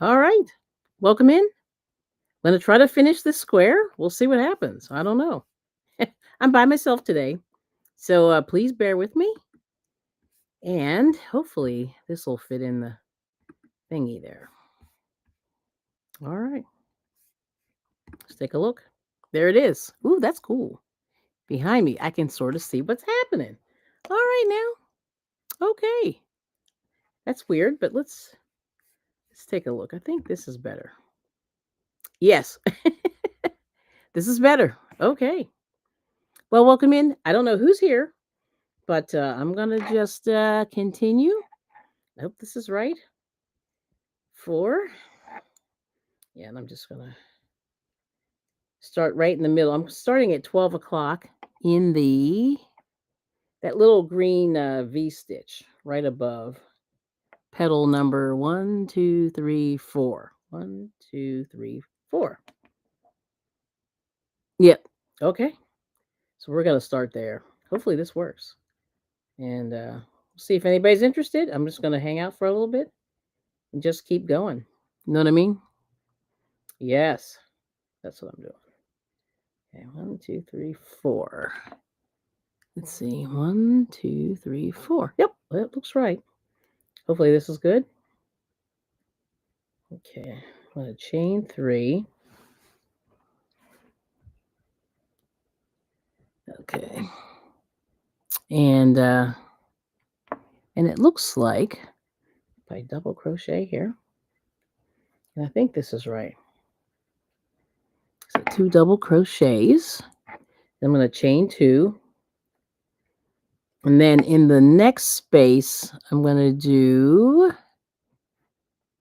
All right. Welcome in. I'm going to try to finish this square. We'll see what happens. I don't know. I'm by myself today. So please bear with me. And hopefully this will fit in the thingy there. All right. Let's take a look. There it is. Ooh, that's cool. Behind me, I can sort of see what's happening. All right now. Okay. That's weird, but let's take a look. I think this is better. Yes. This is better. Okay. Well, welcome in. I don't know who's here, but I'm going to just continue. I hope this is right. 4. Yeah, and I'm just going to start right in the middle. I'm starting at 12 o'clock in that little green V stitch right above petal number 1, 2, 3, 4. 1, 2, 3, 4. Yep. Okay. So we're going to start there. Hopefully this works. And see if anybody's interested. I'm just going to hang out for a little bit and just keep going. You know what I mean? Yes. That's what I'm doing. Okay, 1, 2, 3, 4. Let's see. 1, 2, 3, 4. Yep, that looks right. Hopefully this is good. Okay, I'm going to chain 3. Okay. And it looks like if I double crochet here, and I think this is right. So 2 double crochets. I'm going to chain 2. And then in the next space, I'm going to do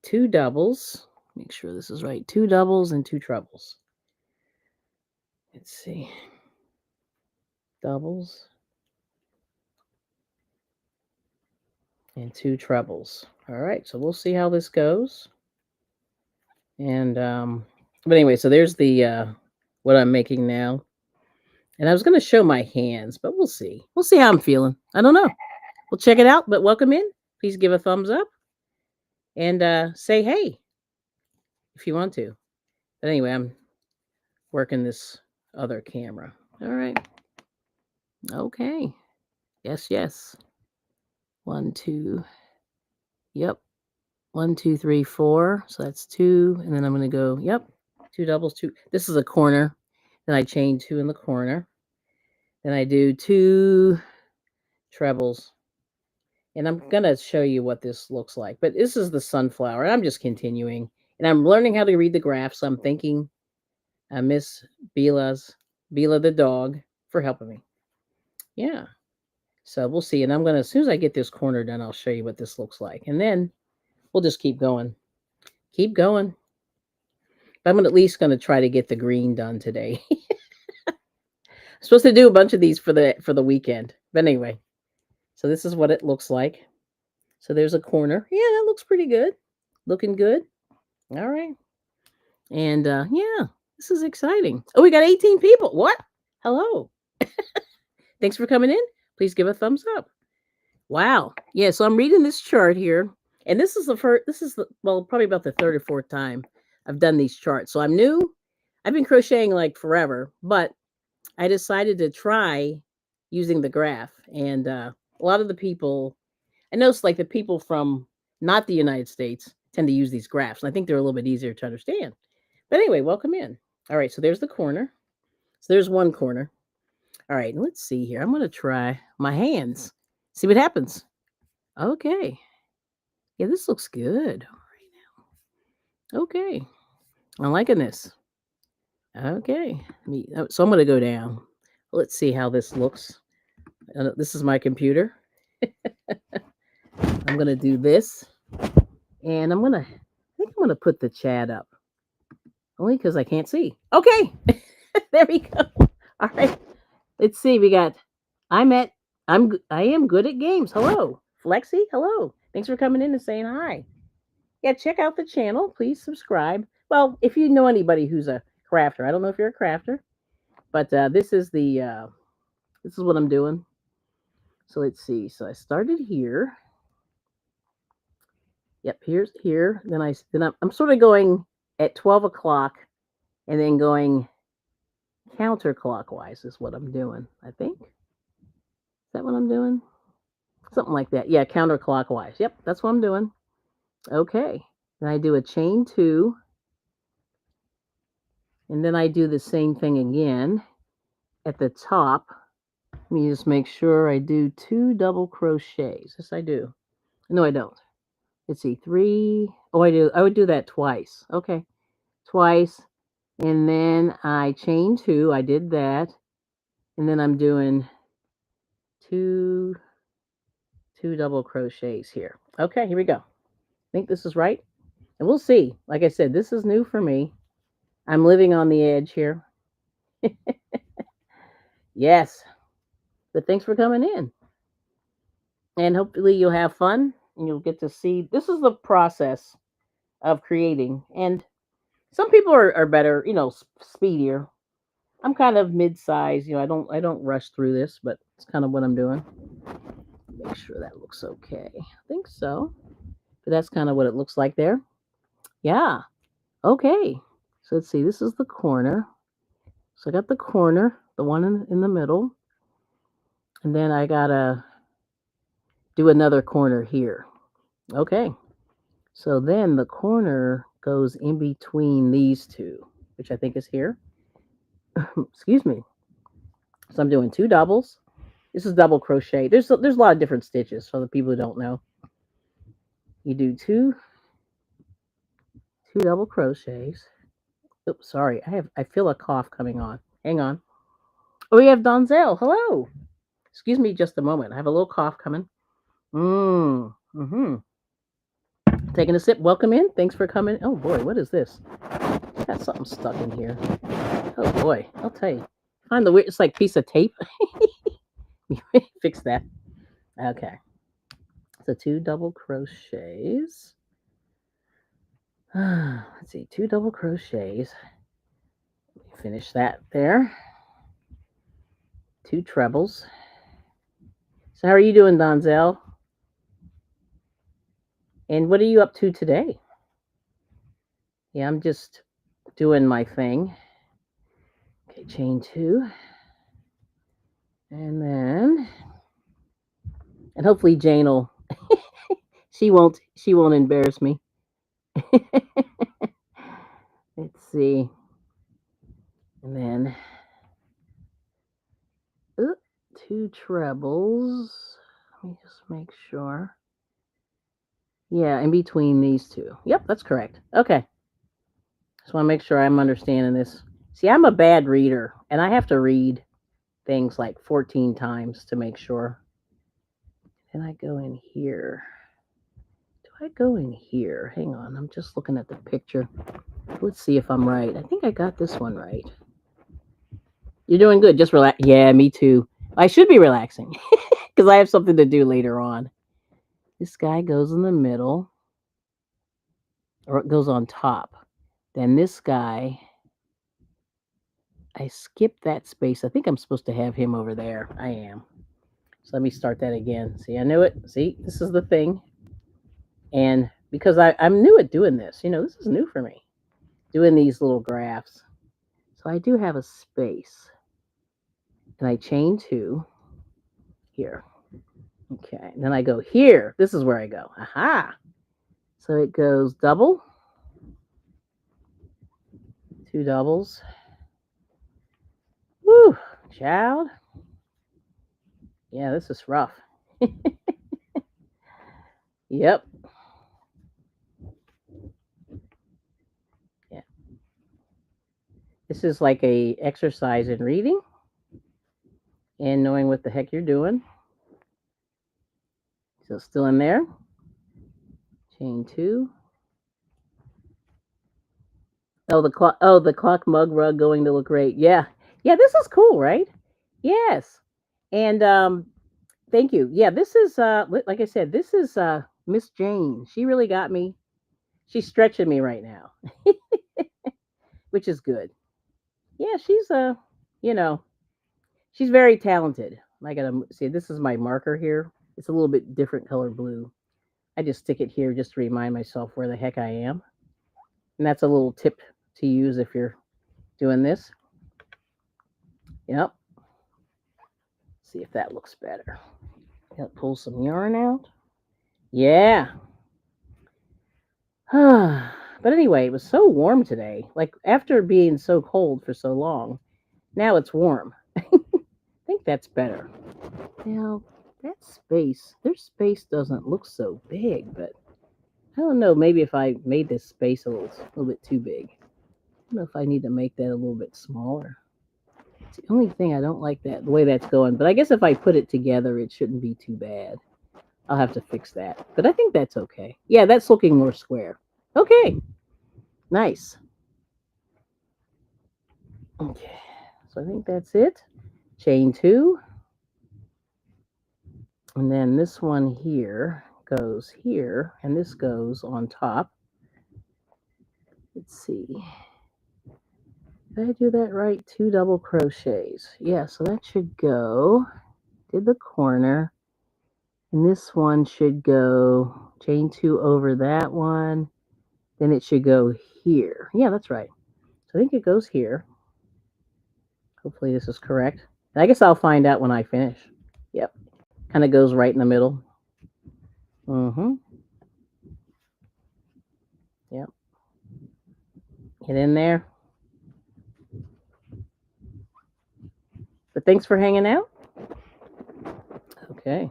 2 doubles. Make sure this is right. 2 doubles and 2 trebles. Let's see. Doubles and 2 trebles. All right, so we'll see how this goes. And but anyway, so there's the what I'm making now. And I was going to show my hands, but we'll see. We'll see how I'm feeling. I don't know. We'll check it out. But welcome in. Please give a thumbs up and say hey if you want to. But anyway, I'm working this other camera. All right. Okay. Yes, yes. 1, 2. Yep. 1, 2, 3, 4. So that's 2. And then I'm going to go, yep, 2 doubles, 2. This is a corner. Then I chain 2 in the corner. Then I do 2 trebles. And I'm going to show you what this looks like. But this is the sunflower. I'm just continuing. And I'm learning how to read the graph. So I'm thanking Miss Bela the dog for helping me. Yeah. So we'll see. And I'm going to, as soon as I get this corner done, I'll show you what this looks like. And then we'll just keep going. Keep going. But I'm at least going to try to get the green done today. I'm supposed to do a bunch of these for the weekend. But anyway, so this is what it looks like. So there's a corner. Yeah, that looks pretty good. Looking good. All right. And yeah, this is exciting. Oh, we got 18 people. What? Hello. Thanks for coming in. Please give a thumbs up. Wow. Yeah, so I'm reading this chart here. And this is the first, well, probably about the third or fourth time I've done these charts. So I'm new. I've been crocheting like forever, but I decided to try using the graph. And a lot of the people, I noticed like the people from not the United States tend to use these graphs. And I think they're a little bit easier to understand. But anyway, welcome in. All right, so there's the corner. So there's one corner. All right, let's see here. I'm going to try my hands. See what happens. Okay. Yeah, this looks good. All right now. Okay. I'm liking this. Okay. So I'm going to go down. Let's see how this looks. This is my computer. I'm going to do this. And I think I'm going to put the chat up. Only because I can't see. Okay. There we go. All right. Let's see. We got, I am good at games. Hello. Flexi. Hello. Thanks for coming in and saying hi. Yeah, check out the channel. Please subscribe. Well, if you know anybody who's a crafter, I don't know if you're a crafter, but this is what I'm doing. So let's see. So I started here. Yep, here's here. I'm sort of going at 12 o'clock and then going counterclockwise is what I'm doing, I think. Is that what I'm doing? Something like that. Yeah, counterclockwise. Yep, that's what I'm doing. Okay. Then I do a chain 2, and then I do the same thing again at the top. Let me just make sure I do 2 double crochets. Yes, I do. No, I don't. Let's see, 3. Oh, I do. I would do that twice. Okay. Twice. And then I chain 2. I did that. And then I'm doing two double crochets here. Okay, here we go. I think this is right. And we'll see. Like I said, this is new for me. I'm living on the edge here. Yes. But thanks for coming in. And hopefully you'll have fun and you'll get to see this is the process of creating. And some people are better, speedier. I'm kind of mid-size, I don't rush through this, but it's kind of what I'm doing. Make sure that looks okay. I think so. But that's kind of what it looks like there. Yeah. Okay. So let's see. This is the corner. So I got the corner, the one in the middle. And then I got to do another corner here. Okay. So then the corner goes in between these two, which I think is here. Excuse me. So I'm doing 2 doubles. This is double crochet. There's a lot of different stitches for the people who don't know. You do two double crochets. Oops, sorry. I feel a cough coming on. Hang on. Oh, we have Donzel. Hello. Excuse me just a moment. I have a little cough coming. Mm-hmm. Taking a sip. Welcome in. Thanks for coming. Oh boy, what is this? Got something stuck in here. Oh boy, I'll tell you. Find the weird. It's like piece of tape. Fix that. Okay. So 2 double crochets. Let's see, 2 double crochets. Finish that there. 2 trebles. So how are you doing, Donzel? And what are you up to today? Yeah, I'm just doing my thing. Okay, chain 2. And hopefully Jane will she won't embarrass me. Let's see. And then 2 trebles. Let me just make sure. Yeah, in between these two. Yep, that's correct. Okay. Just want to make sure I'm understanding this. See, I'm a bad reader, and I have to read things like 14 times to make sure. Can I go in here? Do I go in here? Hang on, I'm just looking at the picture. Let's see if I'm right. I think I got this one right. You're doing good. Just relax. Yeah, me too. I should be relaxing because I have something to do later on. This guy goes in the middle, or it goes on top. Then this guy, I skipped that space. I think I'm supposed to have him over there. I am. So let me start that again. See, I knew it. See, this is the thing. And because I'm new at doing this, this is new for me, doing these little graphs. So I do have a space. And I chain 2 here. Okay. And then I go here. This is where I go. Aha. So it goes double, 2 doubles. Woo, child. Yeah, this is rough. Yep. Yeah. This is like a exercise in reading and knowing what the heck you're doing. So still in there. Chain 2. Oh, the clock mug rug going to look great. Yeah. Yeah, this is cool, right? Yes. And thank you. Yeah, this is like I said, this is Miss Jane. She really got me. She's stretching me right now, which is good. Yeah, she's you know, she's very talented. I gotta see. This is my marker here. It's a little bit different color blue. I just stick it here just to remind myself where the heck I am. And that's a little tip to use if you're doing this. Yep. See if that looks better. Gotta pull some yarn out. Yeah. But anyway, it was so warm today. Like after being so cold for so long, now it's warm. I think that's better. Now, that space, their space doesn't look so big, but I don't know. Maybe if I made this space a little bit too big. I don't know if I need to make that a little bit smaller. It's the only thing I don't like that the way that's going. But I guess if I put it together, it shouldn't be too bad. I'll have to fix that. But I think that's okay. Yeah, that's looking more square. Okay. Nice. Okay. So I think that's it. Chain 2. And then this one here goes here, and this goes on top. Let's see. Did I do that right? 2 double crochets. Yeah, so that should go. Did the corner. And this one should go chain 2 over that one. Then it should go here. Yeah, that's right. So I think it goes here. Hopefully this is correct. And I guess I'll find out when I finish. Yep. Kind of goes right in the middle. Mm-hmm. Yep. Get in there. But thanks for hanging out. Okay.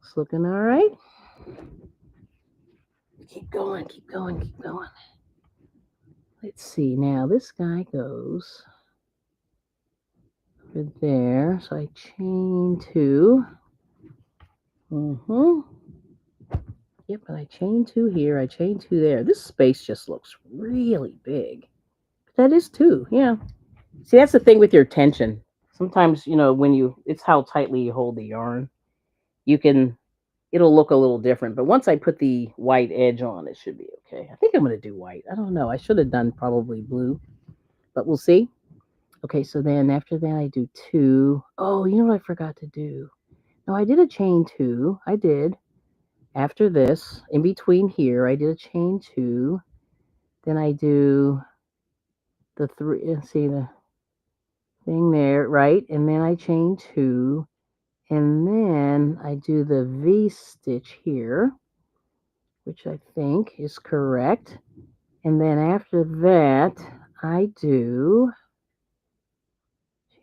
It's looking all right. Keep going, keep going, keep going. Let's see. Now this guy goes over there. So I chain 2. Mm-hmm. Yep, and I chain 2 here. I chain 2 there. This space just looks really big. But that is 2. Yeah. See, that's the thing with your tension. Sometimes, when it's how tightly you hold the yarn. It'll look a little different. But once I put the white edge on, it should be okay. I think I'm going to do white. I don't know. I should have done probably blue, but we'll see. Okay, so then after that, I do 2. Oh, you know what I forgot to do? No, I did a chain 2. I did. After this, in between here, I did a chain 2. Then I do the 3. See the thing there, right? And then I chain 2. And then I do the V stitch here, which I think is correct. And then after that, I do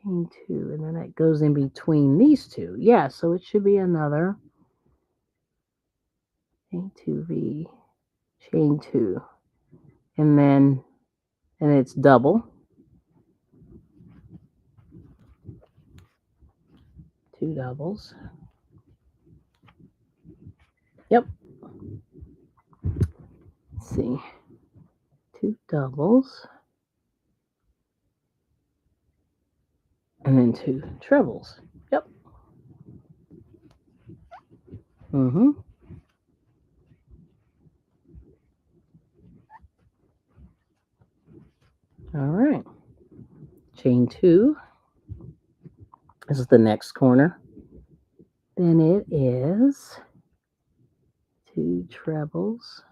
chain 2, and then it goes in between these 2. Yeah, so it should be another chain 2V, chain 2, and it's double. 2 doubles. Yep. Let's see. 2 doubles. And then 2 trebles. Yep. Mm-hmm. All right. Chain 2. This is the next corner. Then it is 2 trebles.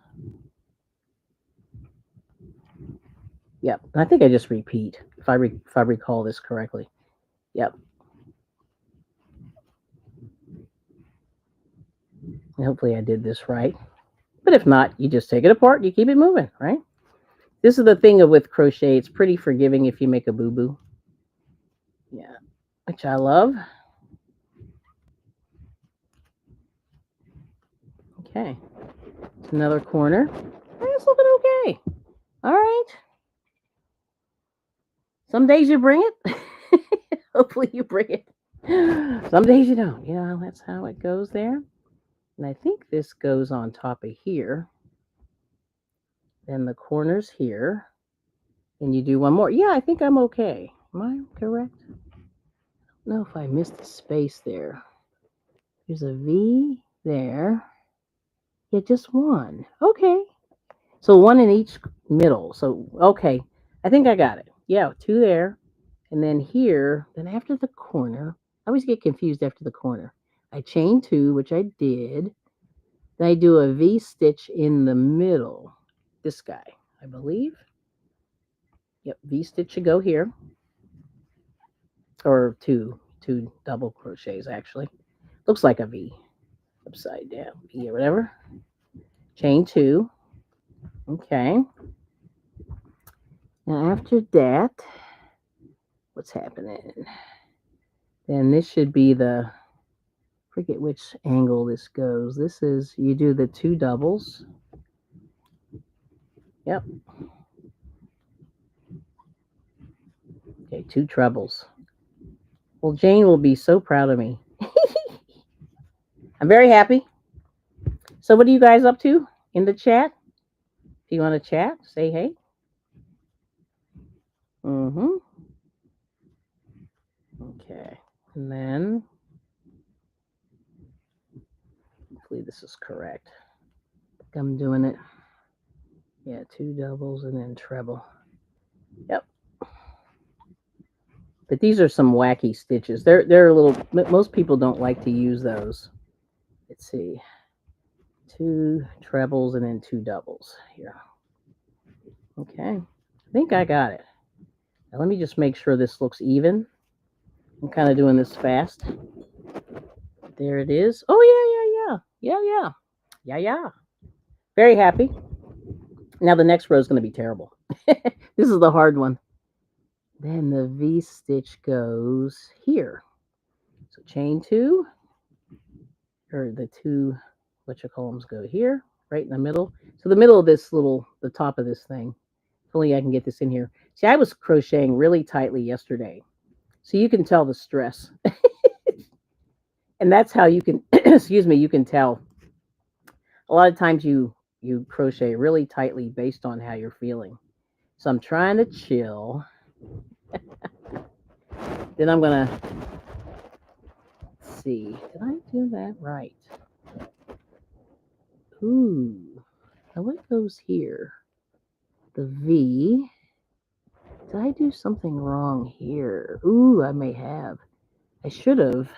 Yep. I think I just repeat if I recall this correctly. Yep. And hopefully I did this right. But if not, you just take it apart. You keep it moving, right? This is the thing with crochet. It's pretty forgiving if you make a boo-boo. Yeah. Which I love. Okay. It's another corner. It's looking okay. All right. Some days you bring it. Hopefully you bring it. Some days you don't. That's how it goes there. And I think this goes on top of here. Then the corners here. And you do one more. Yeah, I think I'm okay. Am I correct? I don't know if I missed the space there. There's a V there. Yeah, just one. Okay. So 1 in each middle. So, okay. I think I got it. Yeah, 2 there. And then here, then after the corner, I always get confused after the corner. I chain 2, which I did. Then I do a V stitch in the middle. This guy, I believe. Yep, V stitch should go here. Or two double crochets actually. Looks like a V. Upside down V or whatever. Chain 2. Okay. Now after that, what's happening? Then this should be the, forget which angle this goes. This is, you do the 2 doubles. Yep. Okay, 2 trebles. Well, Jane will be so proud of me. I'm very happy. So what are you guys up to in the chat? If you want to chat, say hey. Okay. And then, hopefully this is correct. I'm doing it. Yeah, 2 doubles and then treble. Yep. But these are some wacky stitches. They're a little, most people don't like to use those. Let's see. 2 trebles and then 2 doubles here. Okay. I think I got it. Now let me just make sure this looks even. I'm kind of doing this fast. There it is. Oh, yeah. Very happy. Now the next row is going to be terrible. This is the hard one. Then the V stitch goes here. So chain 2, or the 2 whatchacolumns go here, right in the middle. So the middle of this little, the top of this thing. If only I can get this in here. See, I was crocheting really tightly yesterday. So you can tell the stress. And that's how you can, excuse me, you can tell. A lot of times you crochet really tightly based on how you're feeling. So I'm trying to chill. Then I'm going to see. Did I do that right? Ooh. Now what goes here? The V. Did I do something wrong here? Ooh, I may have. I should have.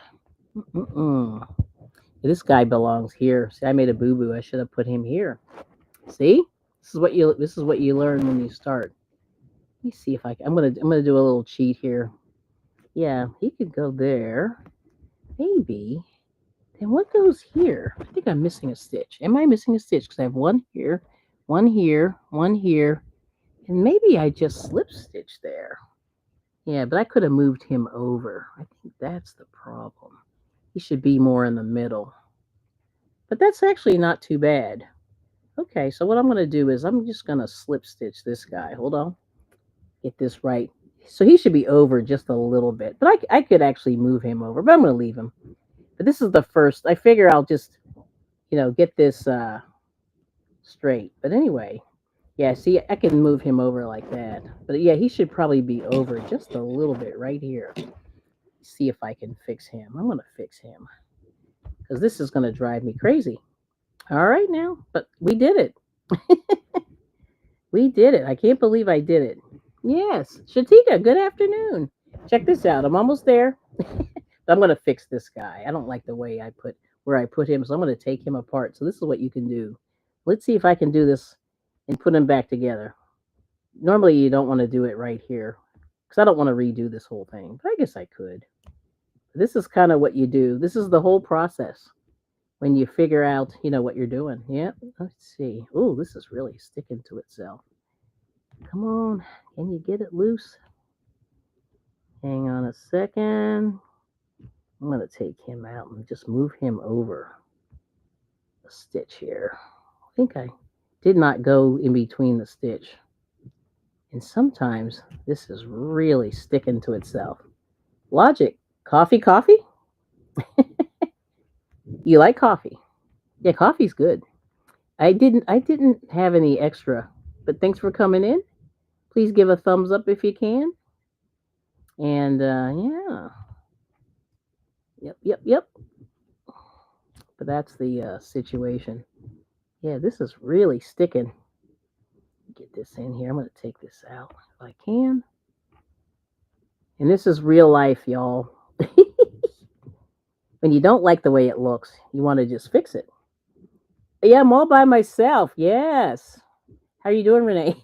This guy belongs here. See, I made a boo-boo. I should have put him here. See? This is what you learn when you start. Let me see if I can. I'm gonna do a little cheat here. Yeah, he could go there. Maybe. Then what goes here? I think I'm missing a stitch. Am I missing a stitch? Because I have one here, one here, one here, and maybe I just slip stitched there. Yeah, but I could have moved him over. I think that's the problem. He should be more in the middle. But that's actually not too bad. Okay, so what I'm going to do is I'm just going to slip stitch this guy. Hold on. Get this right. So he should be over just a little bit. But I could actually move him over, but I'm going to leave him. But this is the first. I figure I'll just, get this straight. But anyway, yeah, see, I can move him over like that. But yeah, he should probably be over just a little bit right here. See if I can fix him. I'm going to fix him because this is going to drive me crazy. All right now, but we did it. We did it. I can't believe I did it. Yes, Shatika, good afternoon. Check this out. I'm almost there. I'm going to fix this guy. I don't like the way where I put him, so I'm going to take him apart. So this is what you can do. Let's see if I can do this and put him back together. Normally, you don't want to do it right here because I don't want to redo this whole thing, but I guess I could. This is kind of what you do. This is the whole process when you figure out, what you're doing. Yeah, let's see. Oh, this is really sticking to itself. Come on, can you get it loose? Hang on a second. I'm going to take him out and just move him over a stitch here. I think I did not go in between the stitch. And sometimes this is really sticking to itself. Logic. Coffee? You like coffee? Yeah, coffee's good. I didn't have any extra, but thanks for coming in. Please give a thumbs up if you can. And yeah. Yep. But that's the situation. Yeah, this is really sticking. Get this in here. I'm going to take this out if I can. And this is real life, y'all. When you don't like the way it looks, you want to just fix it. Yeah, I'm all by myself. Yes. How are you doing, Renee?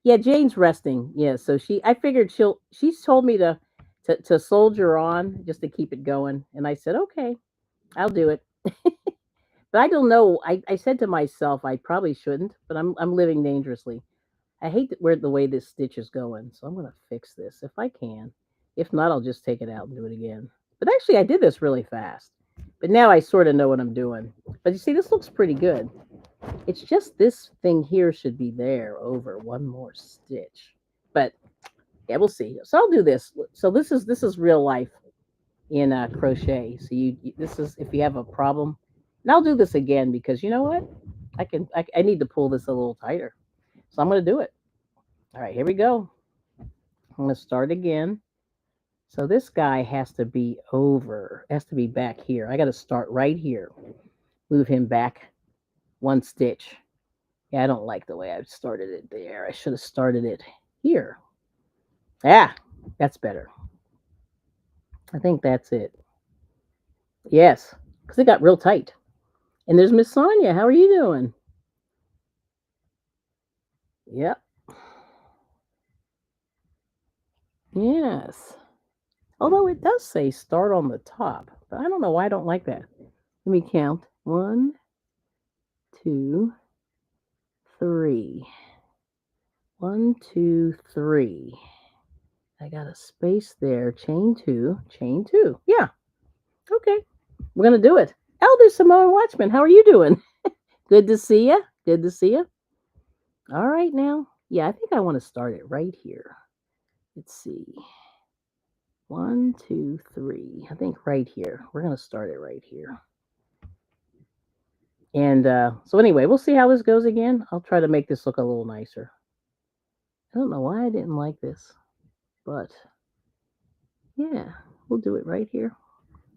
Yeah, Jane's resting. Yeah, so I figured she's told me to soldier on just to keep it going. And I said, okay, I'll do it. But I don't know. I said to myself I probably shouldn't, but I'm living dangerously. I hate where the way this stitch is going, so I'm gonna fix this if I can. If not, I'll just take it out and do it again. But actually I did this really fast. But now I sort of know what I'm doing. But you see, this looks pretty good. It's just this thing here should be there over one more stitch. But yeah, we'll see. So I'll do this. So this is real life in crochet. So this is if you have a problem, and I'll do this again because you know what? I need to pull this a little tighter. So I'm going to do it. All right, here we go. I'm going to start again. So this guy has to be back here. I got to start right here. Move him back one stitch. Yeah, I don't like the way I've started it there. I should have started it here. Ah, that's better. I think that's it. Yes, because it got real tight. And there's Miss Sonia. How are you doing? Yep. Yes. Although it does say start on the top, but I don't know why I don't like that. Let me count. 1, 2, 3. 1, 2, 3. I got a space there. Chain 2. Chain 2. Yeah. Okay. We're gonna do it. Elder Simone Watchman, how are you doing? Good to see you. Good to see you. All right now. Yeah, I think I want to start it right here. Let's see. 1, 2, 3. I think right here. We're gonna start it right here. And so anyway, we'll see how this goes again. I'll try to make this look a little nicer. I don't know why I didn't like this, but yeah, we'll do it right here.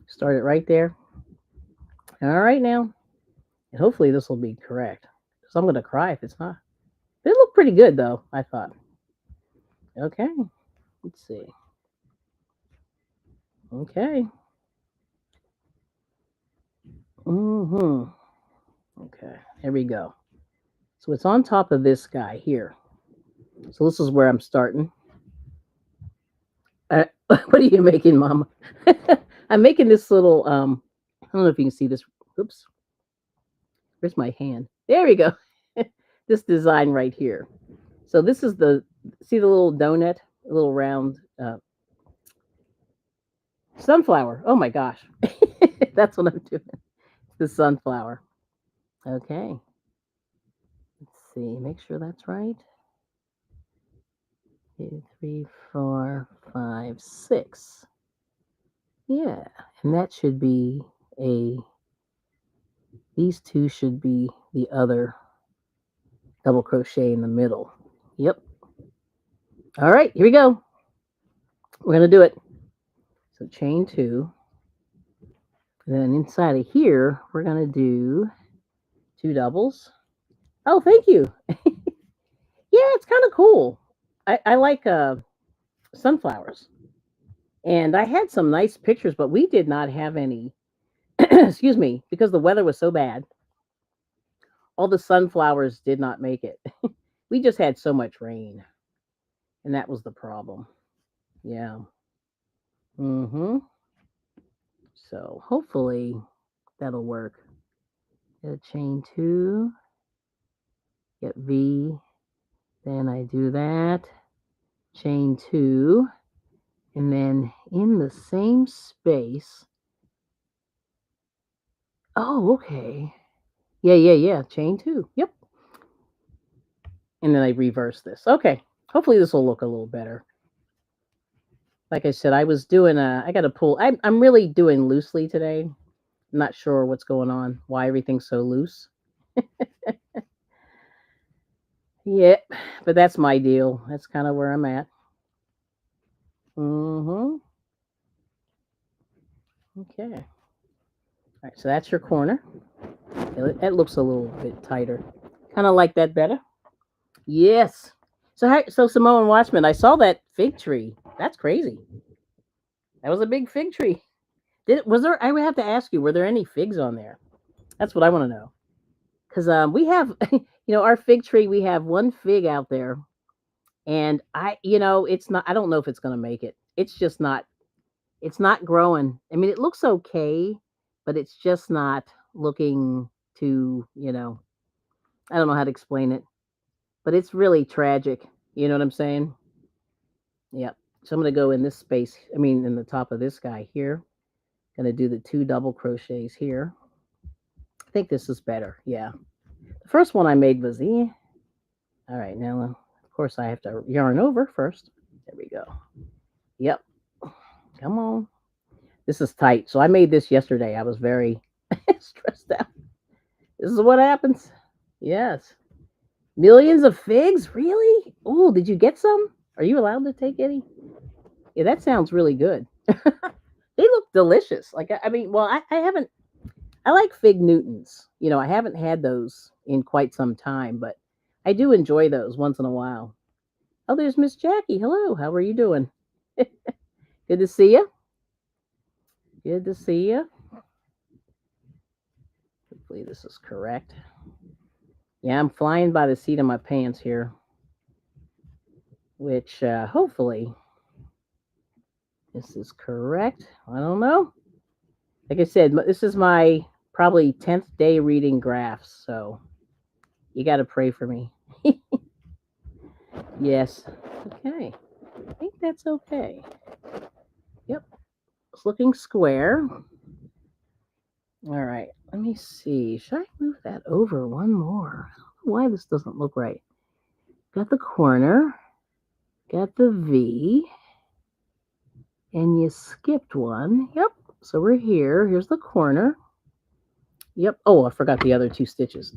Start it right there. All right now. And hopefully this will be correct. Because I'm gonna cry if it's not. It looked pretty good though, I thought. Okay. Let's see. Okay. Mm-hmm. Okay. Here we go. So it's on top of this guy here. So this is where I'm starting. What are you making, Mama? I'm making this little. I don't know if you can see this. Oops. Where's my hand? There we go. This design right here. So this is see the little donut, a little round sunflower. Oh my gosh. That's what I'm doing. The sunflower. Okay. Let's see. Make sure that's right. 2, 3, 4, 5, 6. Yeah. And that should be these two should be the other double crochet in the middle. Yep. All right. Here we go. We're going to do it. So chain 2. And then inside of here, we're going to do 2 doubles. Oh, thank you. Yeah, it's kind of cool. I like sunflowers. And I had some nice pictures, but we did not have any, excuse me, because the weather was so bad. All the sunflowers did not make it. We just had so much rain. And that was the problem. Yeah. Mm-hmm. So hopefully that'll work. Get a chain 2, get V, then I do that, chain 2, and then in the same space. Oh, okay. Yeah. Chain 2. Yep. And then I reverse this. Okay. Hopefully this will look a little better. Like I said, I was doing I got to pull. I'm really doing loosely today. I'm not sure what's going on, why everything's so loose. Yeah, but that's my deal. That's kind of where I'm at. Mm-hmm. Okay. All right, so that's your corner. That looks a little bit tighter. Kind of like that better. Yes. So Samoan Watchman, I saw that fig tree. That's crazy. That was a big fig tree. Was there? I would have to ask you. Were there any figs on there? That's what I want to know. because we have, our fig tree. We have one fig out there, and it's not. I don't know if it's gonna make it. It's just not. It's not growing. I mean, it looks okay, but it's just not looking too. I don't know how to explain it, but it's really tragic. You know what I'm saying? Yep. So I'm gonna go in this space. I mean, in the top of this guy here. Gonna do the 2 double crochets here. I think this is better. Yeah. The first one I made was all right. Now, of course, I have to yarn over first. There we go. Yep. Come on. This is tight. So I made this yesterday. I was very stressed out. This is what happens. Yes. Millions of figs? Really? Oh, did you get some? Are you allowed to take any? Yeah, that sounds really good. They look delicious. Like, I mean, well, I haven't, I like fig Newtons. I haven't had those in quite some time, but I do enjoy those once in a while. Oh, there's Miss Jackie. Hello. How are you doing? Good to see you. Good to see you. Hopefully this is correct. Yeah, I'm flying by the seat of my pants here, which hopefully this is correct. I don't know. Like I said, this is my probably 10th day reading graphs, so you got to pray for me. Yes. Okay. I think that's okay. Yep. It's looking square. All right. Let me see. Should I move that over one more? I don't know why this doesn't look right. Got the corner. Got the V. And you skipped one. Yep. So we're here. Here's the corner. Yep. Oh, I forgot the other 2 stitches.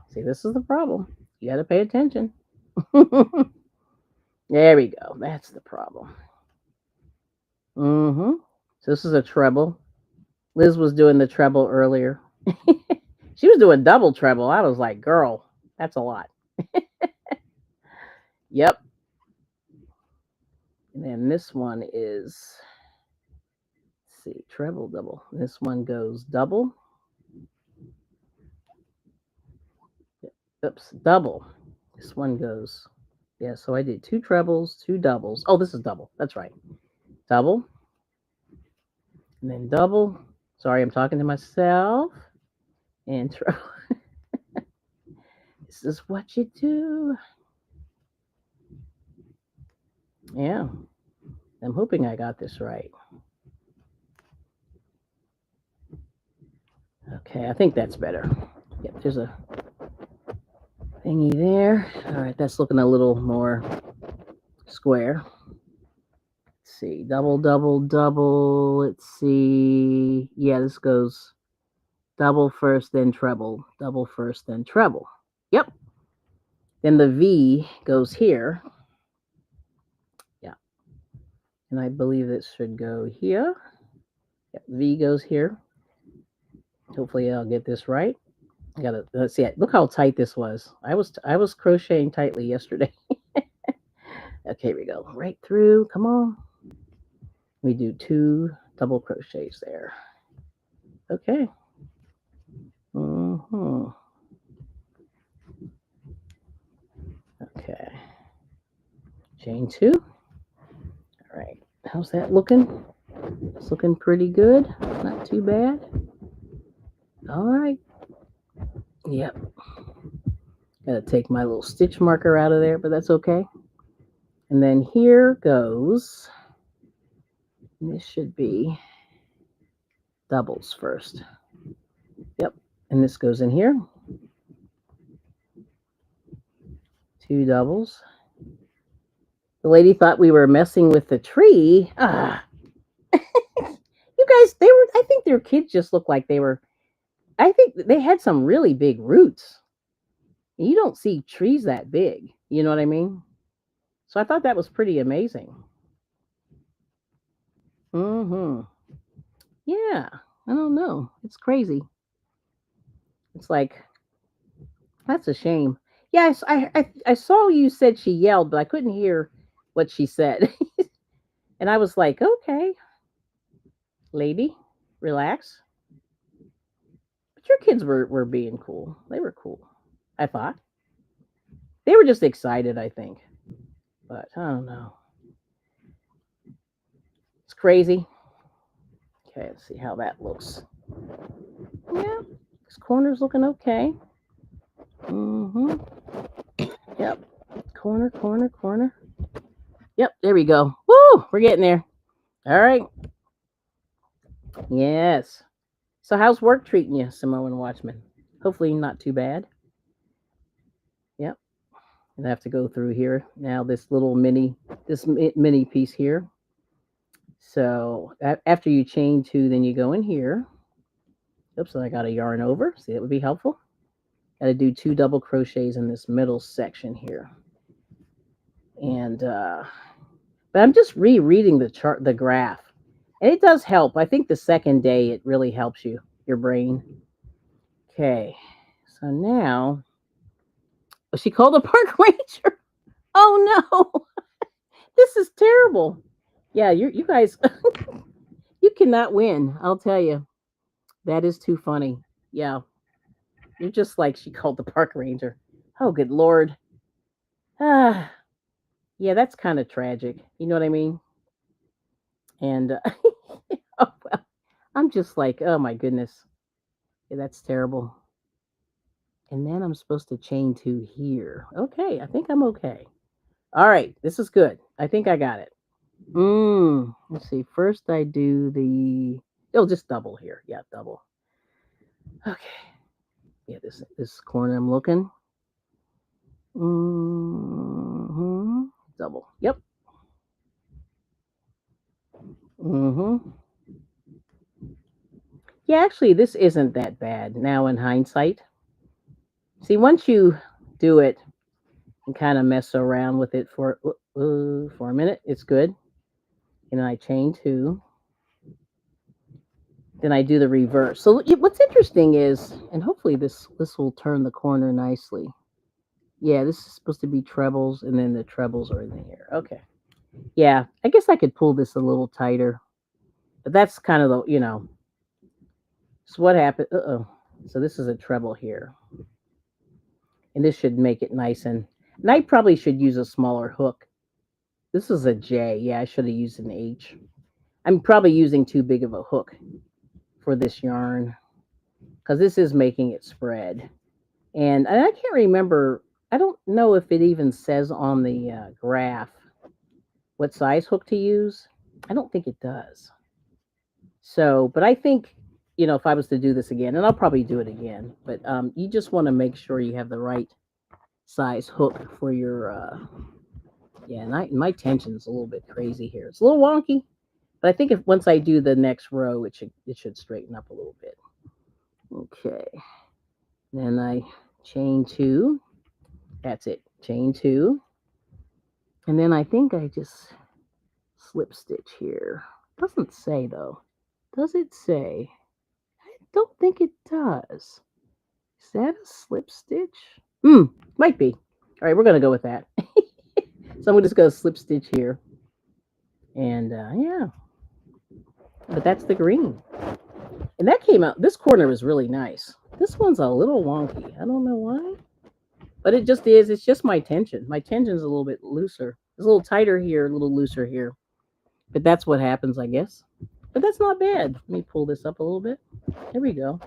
See, this is the problem. You got to pay attention. There we go. That's the problem. So this is a treble. Liz was doing the treble earlier. She was doing double treble. I was like, girl, that's a lot. Yep. And then this one is, let's see, treble, double. This one goes double. Oops, double. This one goes, yeah, so I did 2 trebles, 2 doubles. Oh, this is double. That's right. Double. And then double. Sorry, I'm talking to myself. And treble. This is what you do. Yeah. I'm hoping I got this right. Okay, I think that's better. Yep, there's a thingy there. All right, that's looking a little more square. Let's see, double, double, double. Let's see. Yeah, this goes double first, then treble. Double first, then treble. Yep. Then the V goes here. Yeah. And I believe it should go here. Yep, V goes here. Hopefully I'll get this right. I gotta, let's see. Look how tight this was. I was crocheting tightly yesterday. Okay, here we go. Right through. Come on. We do 2 double crochets there. Okay. Okay. Chain 2. All right. How's that looking? It's looking pretty good. Not too bad. All right. Yep. Gotta take my little stitch marker out of there, but that's okay. And then here goes, this should be doubles first. Yep. And this goes in here. 2 doubles. The lady thought we were messing with the tree. You guys, I think their kids just looked like I think they had some really big roots. You don't see trees that big. You know what I mean? So I thought that was pretty amazing. Yeah. I don't know. It's crazy. It's like, that's a shame. Yes, I saw you said she yelled, but I couldn't hear what she said. And I was like, okay, lady, relax. your kids were being cool. They were cool. I thought they were just excited. I think, but I don't know. It's crazy. Okay, let's see how that looks. Yeah, this corner's looking okay. Mm-hmm. Yep. Corner, corner, corner. Yep, there we go. Woo! We're getting there. All right. Yes. So how's work treating you, Samoan Watchman? Hopefully not too bad. Yep. And I have to go through here now. This mini piece here. So after you chain two, then you go in here. Oops, and I got a yarn over. See, that would be helpful. Got to do 2 double crochets in this middle section here. And but I'm just rereading the graph, and it does help. I think the second day it really helps your brain. Okay, so now she called the park ranger. Oh no, this is terrible. Yeah, you guys, you cannot win. I'll tell you, that is too funny. Yeah, you're just like she called the park ranger. Oh, good lord. Ah, yeah, that's kind of tragic. You know what I mean? And oh, well, I'm just like, oh my goodness. Yeah, that's terrible. And then I'm supposed to chain two here. Okay, I think I'm okay. All right, this is good. I think I got it. Let's see. First I do the just double here. Yeah, double. Okay. Yeah, this corner I'm looking. Mm-hmm. Double. Yep. Mm-hmm. Yeah, actually this isn't that bad now in hindsight. See, once you do it and kind of mess around with it for a minute, it's good. And I chain two. Then I do the reverse. So what's interesting is, and hopefully this will turn the corner nicely. Yeah, this is supposed to be trebles, and then the trebles are in here. Okay. Yeah, I guess I could pull this a little tighter, but that's kind of the. So what happened? So this is a treble here, and this should make it nice and I probably should use a smaller hook. This is a J. Yeah, I should have used an H. I'm probably using too big of a hook for this yarn because this is making it spread. And I can't remember. I don't know if it even says on the graph what size hook to use. I don't think it does. So, but I think if I was to do this again, and I'll probably do it again, but you just want to make sure you have the right size hook for your. Yeah, and my tension's a little bit crazy here. It's a little wonky, but I think if once I do the next row, it should straighten up a little bit. Okay. Then I chain two. That's it. Chain two. And then I think I just slip stitch here. Doesn't say though. Does it say? I don't think it does. Is that a slip stitch? Might be. All right, we're gonna go with that. So I'm just gonna slip stitch here. And yeah. But that's the green. And that came out, this corner was really nice. This one's a little wonky. I don't know why. But it just is. It's just my tension. My tension's a little bit looser. It's a little tighter here, a little looser here. But that's what happens, I guess. But that's not bad. Let me pull this up a little bit. There we go.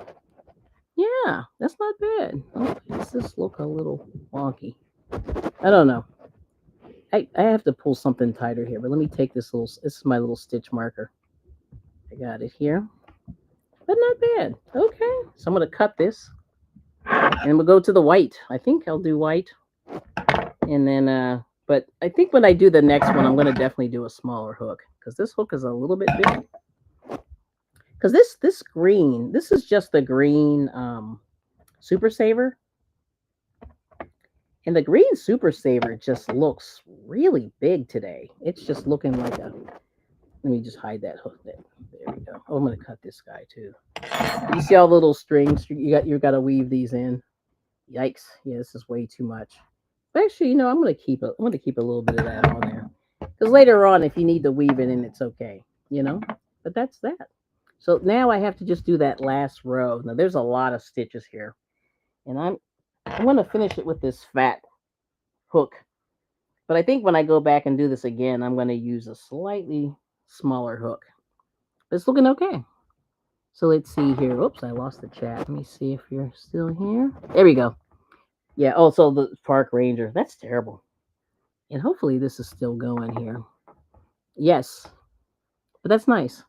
Yeah, that's not bad. Oh, does this look a little wonky? I don't know. I have to pull something tighter here, but let me take this is my little stitch marker. I got it here. But not bad. Okay. So I'm going to cut this. And we'll go to the white. I think I'll do white. And then, but I think when I do the next one, I'm going to definitely do a smaller hook. Because this hook is a little bit big. Because this green, this is just the green Super Saver. And the green Super Saver just looks really big today. It's just looking like a... Let me just hide that hook there. There we go. Oh, I'm going to cut this guy too. You see all the little strings? You got to weave these in. Yikes! Yeah, this is way too much. But actually, I'm going to keep a little bit of that on there because later on, if you need to weave it in, it's okay. But that's that. So now I have to just do that last row. Now there's a lot of stitches here, and I'm going to finish it with this fat hook. But I think when I go back and do this again, I'm going to use a slightly smaller hook. It's looking okay. So let's see here. Oops, I lost the chat. Let me see if you're still here. There we go. Yeah, also the park ranger. That's terrible. And hopefully this is still going here. Yes, but that's nice.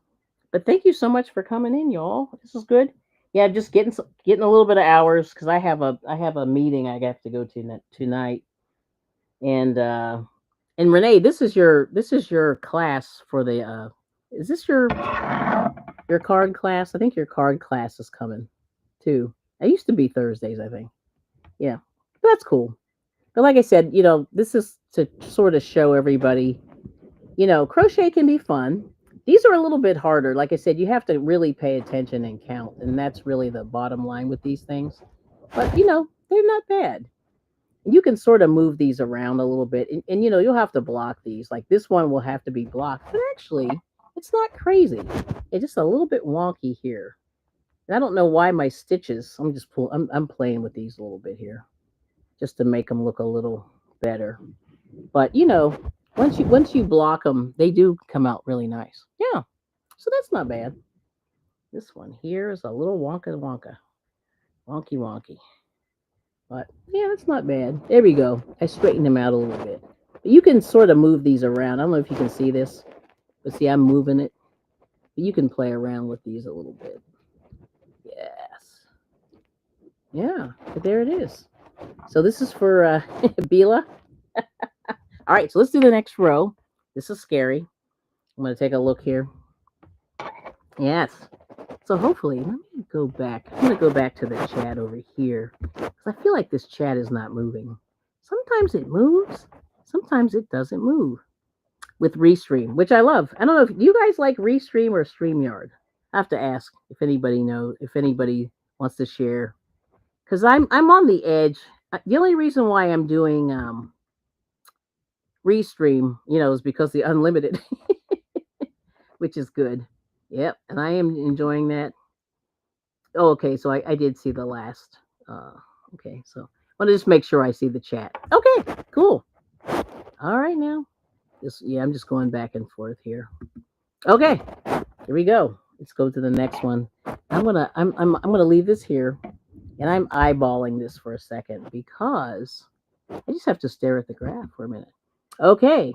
But thank you so much for coming in, y'all. This is good. Yeah, just getting a little bit of hours because I have a meeting I have to go to tonight. And Renee, this is your class for the is this your card class? I think your card class is coming too. It used to be Thursdays, I think. Yeah, but that's cool. But like I said, this is to sort of show everybody, crochet can be fun. These are a little bit harder. Like I said, you have to really pay attention and count, and that's really the bottom line with these things. But they're not bad. You can sort of move these around a little bit, and you'll have to block these. Like this one will have to be blocked, but actually, it's not crazy. It's just a little bit wonky here. And I don't know why my stitches. I'm playing with these a little bit here, just to make them look a little better. But once you block them, they do come out really nice. Yeah, so that's not bad. This one here is a little wonky wonky. But yeah, that's not bad. There we go. I straightened them out a little bit. But you can sort of move these around. I don't know if you can see this, but see, I'm moving it. But you can play around with these a little bit. Yes. Yeah, but there it is. So this is for Bila. All right, so let's do the next row. This is scary. I'm going to take a look here. Yes. So hopefully, let me go back. I'm going to go back to the chat over here because I feel like this chat is not moving. Sometimes it moves, sometimes it doesn't move with Restream, which I love. I don't know if you guys like Restream or StreamYard. I have to ask if anybody knows, if anybody wants to share, because I'm on the edge. The only reason why I'm doing Restream, is because the unlimited, which is good. Yep, and I am enjoying that. Oh, okay, so I did see the last. Okay, so I want to just make sure I see the chat. Okay, cool. All right, now. I'm just going back and forth here. Okay, here we go. Let's go to the next one. I'm gonna leave this here, and I'm eyeballing this for a second because I just have to stare at the graph for a minute. Okay,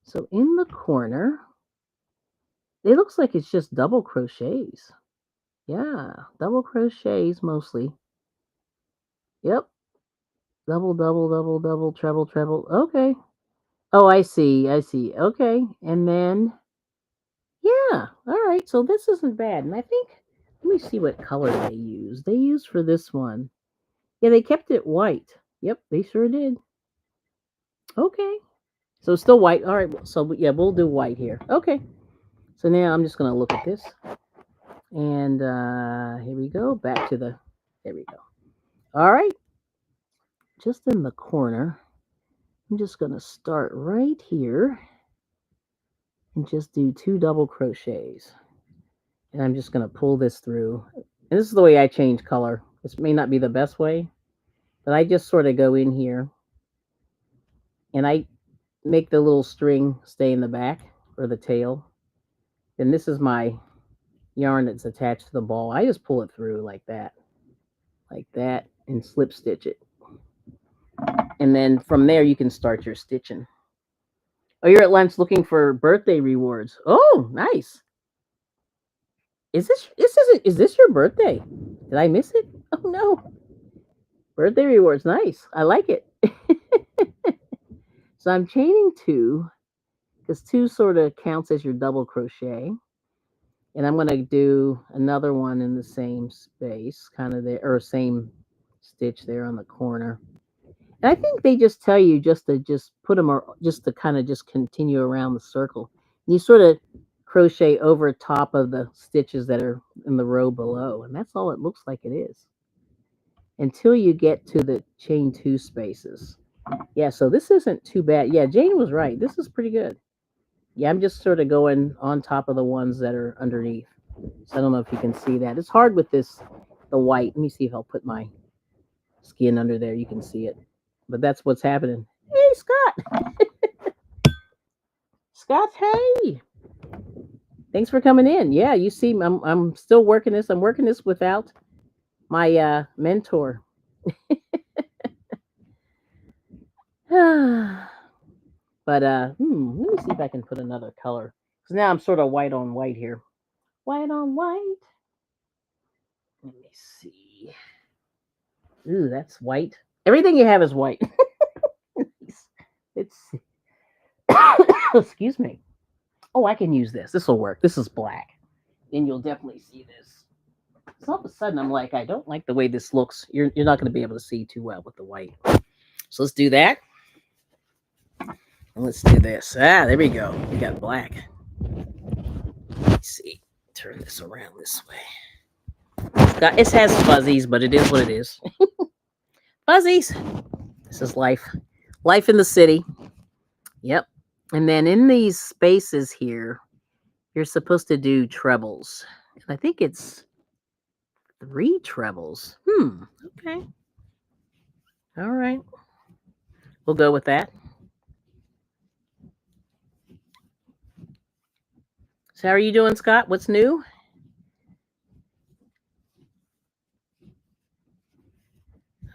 so in the corner, it looks like it's just double crochets. Yeah, double crochets mostly. Yep. Double, double, double, double, treble, treble. Okay. Oh, I see. I see. Okay. And then, yeah. All right. So this isn't bad. And I think, let me see what color they use. They used for this one. Yeah, they kept it white. Yep, they sure did. Okay. So it's still white. All right. So, yeah, we'll do white here. Okay. So now I'm just going to look at this. And here we go. Back to the, there we go. All right. Just in the corner. I'm just going to start right here and just do 2 double crochets. And I'm just going to pull this through. And this is the way I change color. This may not be the best way, but I just sort of go in here and I make the little string stay in the back or the tail. And this is my yarn that's attached to the ball. I just pull it through like that, and slip stitch it. And then from there, you can start your stitching. Oh, you're at lunch looking for birthday rewards. Oh, nice. Is this your birthday? Did I miss it? Oh no. Birthday rewards, nice. I like it. So I'm chaining 2 because 2 sort of counts as your double crochet. And I'm going to do another one in the same space, kind of there, or same stitch there on the corner. And I think they just tell you just to put them, or just to kind of just continue around the circle. And you sort of crochet over top of the stitches that are in the row below. And that's all it looks like it is until you get to the chain 2 spaces. Yeah, so this isn't too bad. Yeah, Jane was right. This is pretty good. Yeah, I'm just sort of going on top of the ones that are underneath. So I don't know if you can see that. It's hard with this, the white. Let me see if I'll put my skin under there. You can see it. But that's what's happening. Hey, Scott. Scott, hey. Thanks for coming in. Yeah, you see, I'm still working this. I'm working this without my mentor. But let me see if I can put another color. Because now I'm sort of white on white here. White on white. Let me see. Ooh, that's white. Everything you have is white. It's excuse me. Oh, I can use this. This will work. This is black. And you'll definitely see this. So all of a sudden I'm like, I don't like the way this looks. You're not going to be able to see too well with the white. So let's do that. And let's do this. Ah, there we go. We got black. Let's see. Turn this around this way. It has fuzzies, but it is what it is. Fuzzies. This is life. Life in the city. Yep. And then in these spaces here, you're supposed to do trebles. And I think it's 3 trebles. Okay. All right. We'll go with that. So how are you doing, Scott? What's new?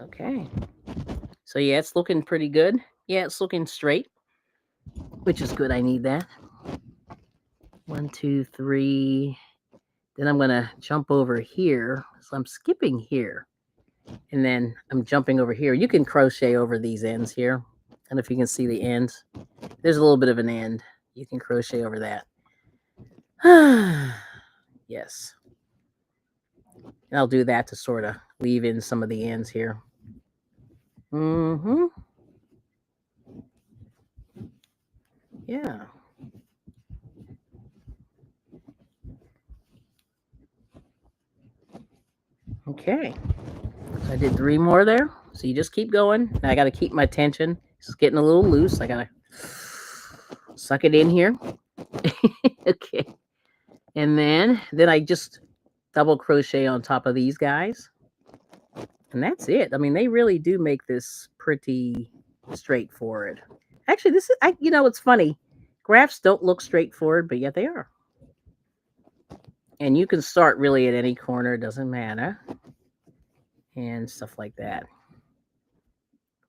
Okay. So yeah, it's looking pretty good. Yeah, it's looking straight, which is good. I need that. 1, 2, 3. Then I'm gonna jump over here. So I'm skipping here. And then I'm jumping over here. You can crochet over these ends here. I don't know if you can see the ends. There's a little bit of an end. You can crochet over that. Yes. And I'll do that to sort of weave in some of the ends here. Mm-hmm. Yeah. Okay. So I did 3 more there. So you just keep going. Now I got to keep my tension. It's getting a little loose. I got to suck it in here. Okay. And then I just double crochet on top of these guys. And that's it. I mean, they really do make this pretty straightforward. Actually, this is, it's funny. Graphs don't look straightforward, but yet they are. And you can start really at any corner, doesn't matter. And stuff like that.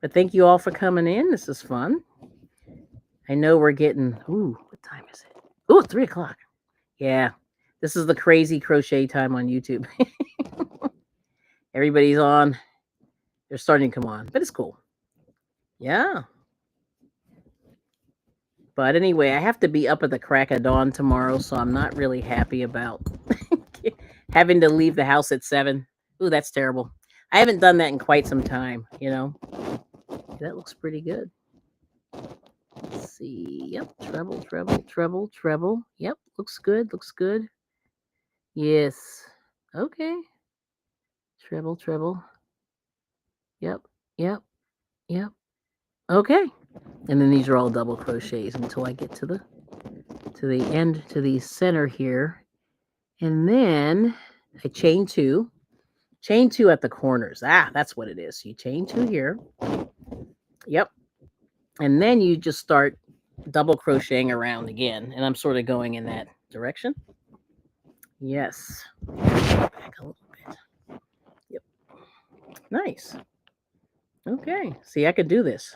But thank you all for coming in. This is fun. I know we're getting, what time is it? It's 3 o'clock. Yeah. This is the crazy crochet time on YouTube. Everybody's on. They're starting to come on, but it's cool. Yeah. But anyway, I have to be up at the crack of dawn tomorrow, so I'm not really happy about having to leave the house at 7. Ooh, that's terrible. I haven't done that in quite some time, That looks pretty good. Let's see. Yep. Treble, treble, treble, treble. Yep. Looks good. Looks good. Yes. Okay. Treble, treble. Yep. Yep. Yep. Okay. And then these are all double crochets until I get to the end, to the center here. And then I chain 2. Chain 2 at the corners. That's what it is. You chain 2 here. Yep. And then you just start double crocheting around again. And I'm sort of going in that direction. Yes. Back a little bit. Yep. Nice. Okay. See, I could do this.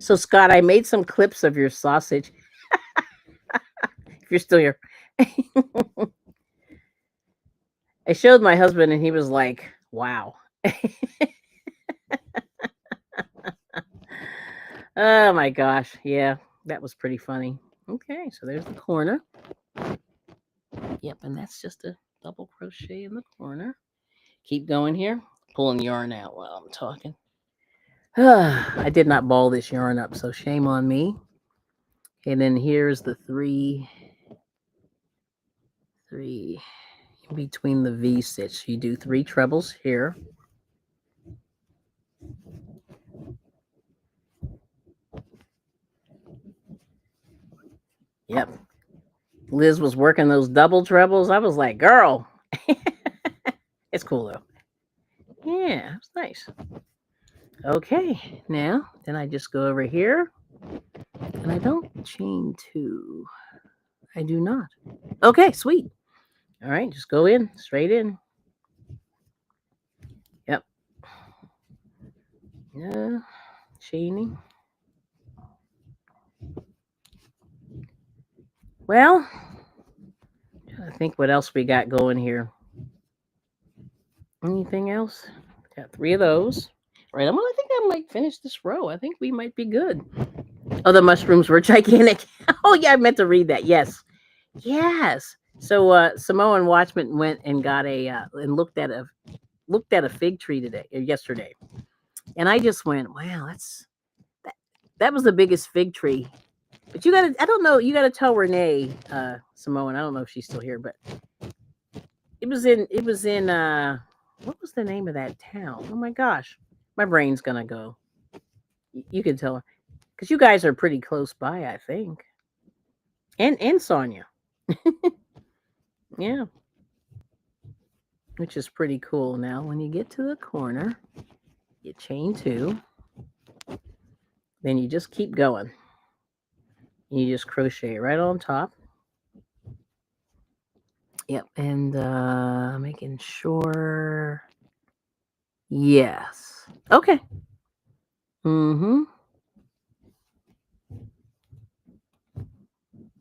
So, Scott, I made some clips of your sausage. If you're still here. I showed my husband and he was like, wow. Oh my gosh. Yeah, that was pretty funny. Okay, so there's the corner. Yep, and that's just a double crochet in the corner. Keep going here. Pulling yarn out while I'm talking. I did not ball this yarn up, so shame on me. And then here's the 3 in between the V stitch. You do 3 trebles here. Yep. Liz was working those double trebles. I was like, girl. It's cool though. Yeah, it's nice. Okay, now then I just go over here and I don't chain two. I do not. Okay, sweet. All right, just go in, straight in. Yep. Yeah, chaining. Well, I think what else we got going here. Anything else? Got 3 of those. Right, I think I might finish this row. I think we might be good. Oh, the mushrooms were gigantic. Oh yeah, I meant to read that. Yes, yes. So Samoan Watchman went and got a and looked at a fig tree yesterday, and I just went, wow, that was the biggest fig tree. But you gotta, I don't know, you gotta tell Renee Samoan. I don't know if she's still here, but it was in what was the name of that town? Oh my gosh, my brain's gonna go. You can tell her because you guys are pretty close by, I think. And Sonia, yeah, which is pretty cool. Now, when you get to the corner, you chain 2, then you just keep going. You just crochet right on top. Yep, and making sure. Yes. Okay. Mm-hmm.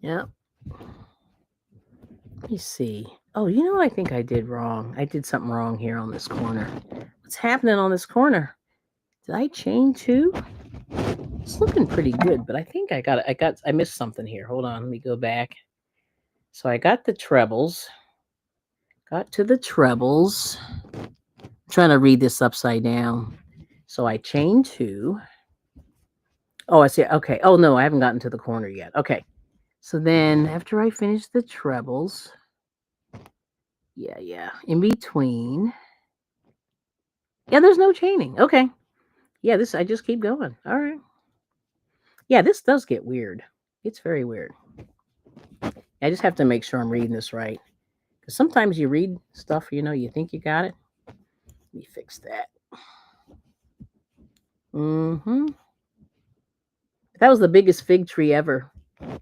Yep. Let me see. Oh, you know what I think I did wrong? I did something wrong here on this corner. What's happening on this corner? Did I chain 2? It's looking pretty good, but I think I missed something here. Hold on, let me go back. So I got the trebles. Got to the trebles. I'm trying to read this upside down. So I chain 2. Oh, I see. Okay. Oh no, I haven't gotten to the corner yet. Okay. So then after I finish the trebles, yeah, in between. Yeah, there's no chaining. Okay. Yeah, I just keep going. All right. Yeah, this does get weird. It's very weird. I just have to make sure I'm reading this right. Because sometimes you read stuff, you think you got it. Let me fix that. Mm-hmm. That was the biggest fig tree ever.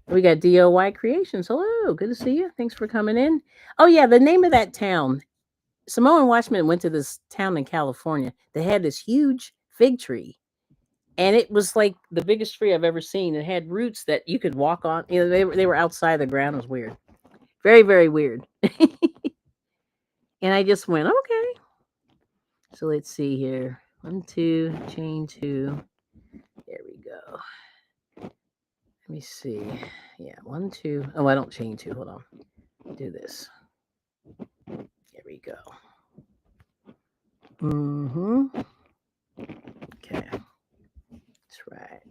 We got DOY Creations. Hello, good to see you. Thanks for coming in. Oh yeah, the name of that town. Samoan Watchman went to this town in California. They had this huge fig tree, and it was like the biggest tree I've ever seen. It had roots that you could walk on. They were outside the ground. It was weird, very very weird. And I just went okay. So let's see here. 1, 2, chain 2. There we go. Let me see. Yeah, 1, 2. Oh, I don't chain 2. Hold on. Do this. There we go. Mm-hmm. Okay. That's right.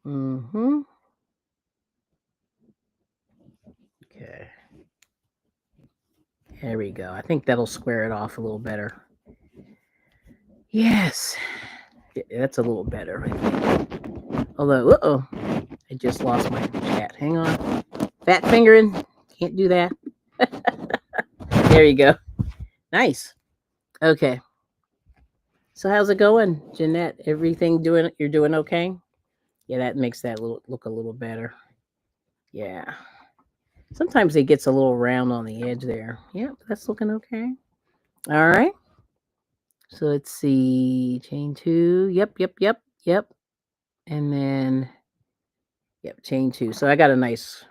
Mm-hmm. Okay. There we go. I think that'll square it off a little better. Yes. That's a little better, I think. Although, uh-oh. I just lost my chat. Hang on. Fat fingering. Can't do that. There you go. Nice. Okay. So how's it going, Jeanette? You're doing okay? Yeah, that makes that look a little better. Yeah. Sometimes it gets a little round on the edge there. Yep, that's looking okay. All right. So let's see. Chain 2. Yep. And then, yep, chain 2. So I got a nice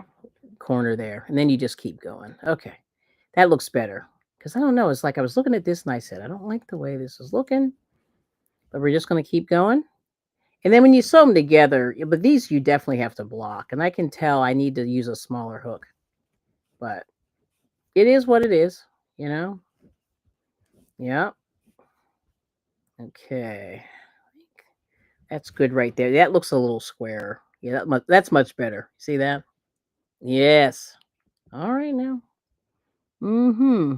corner there. And then you just keep going. Okay. That looks better. Because I don't know. It's like I was looking at this and I said, I don't like the way this is looking. But we're just going to keep going. And then when you sew them together, but these you definitely have to block. And I can tell I need to use a smaller hook. But it is what it is, Yeah. Okay. That's good right there. That looks a little squarer. Yeah, that's much better. See that? Yes. All right now. Mm-hmm.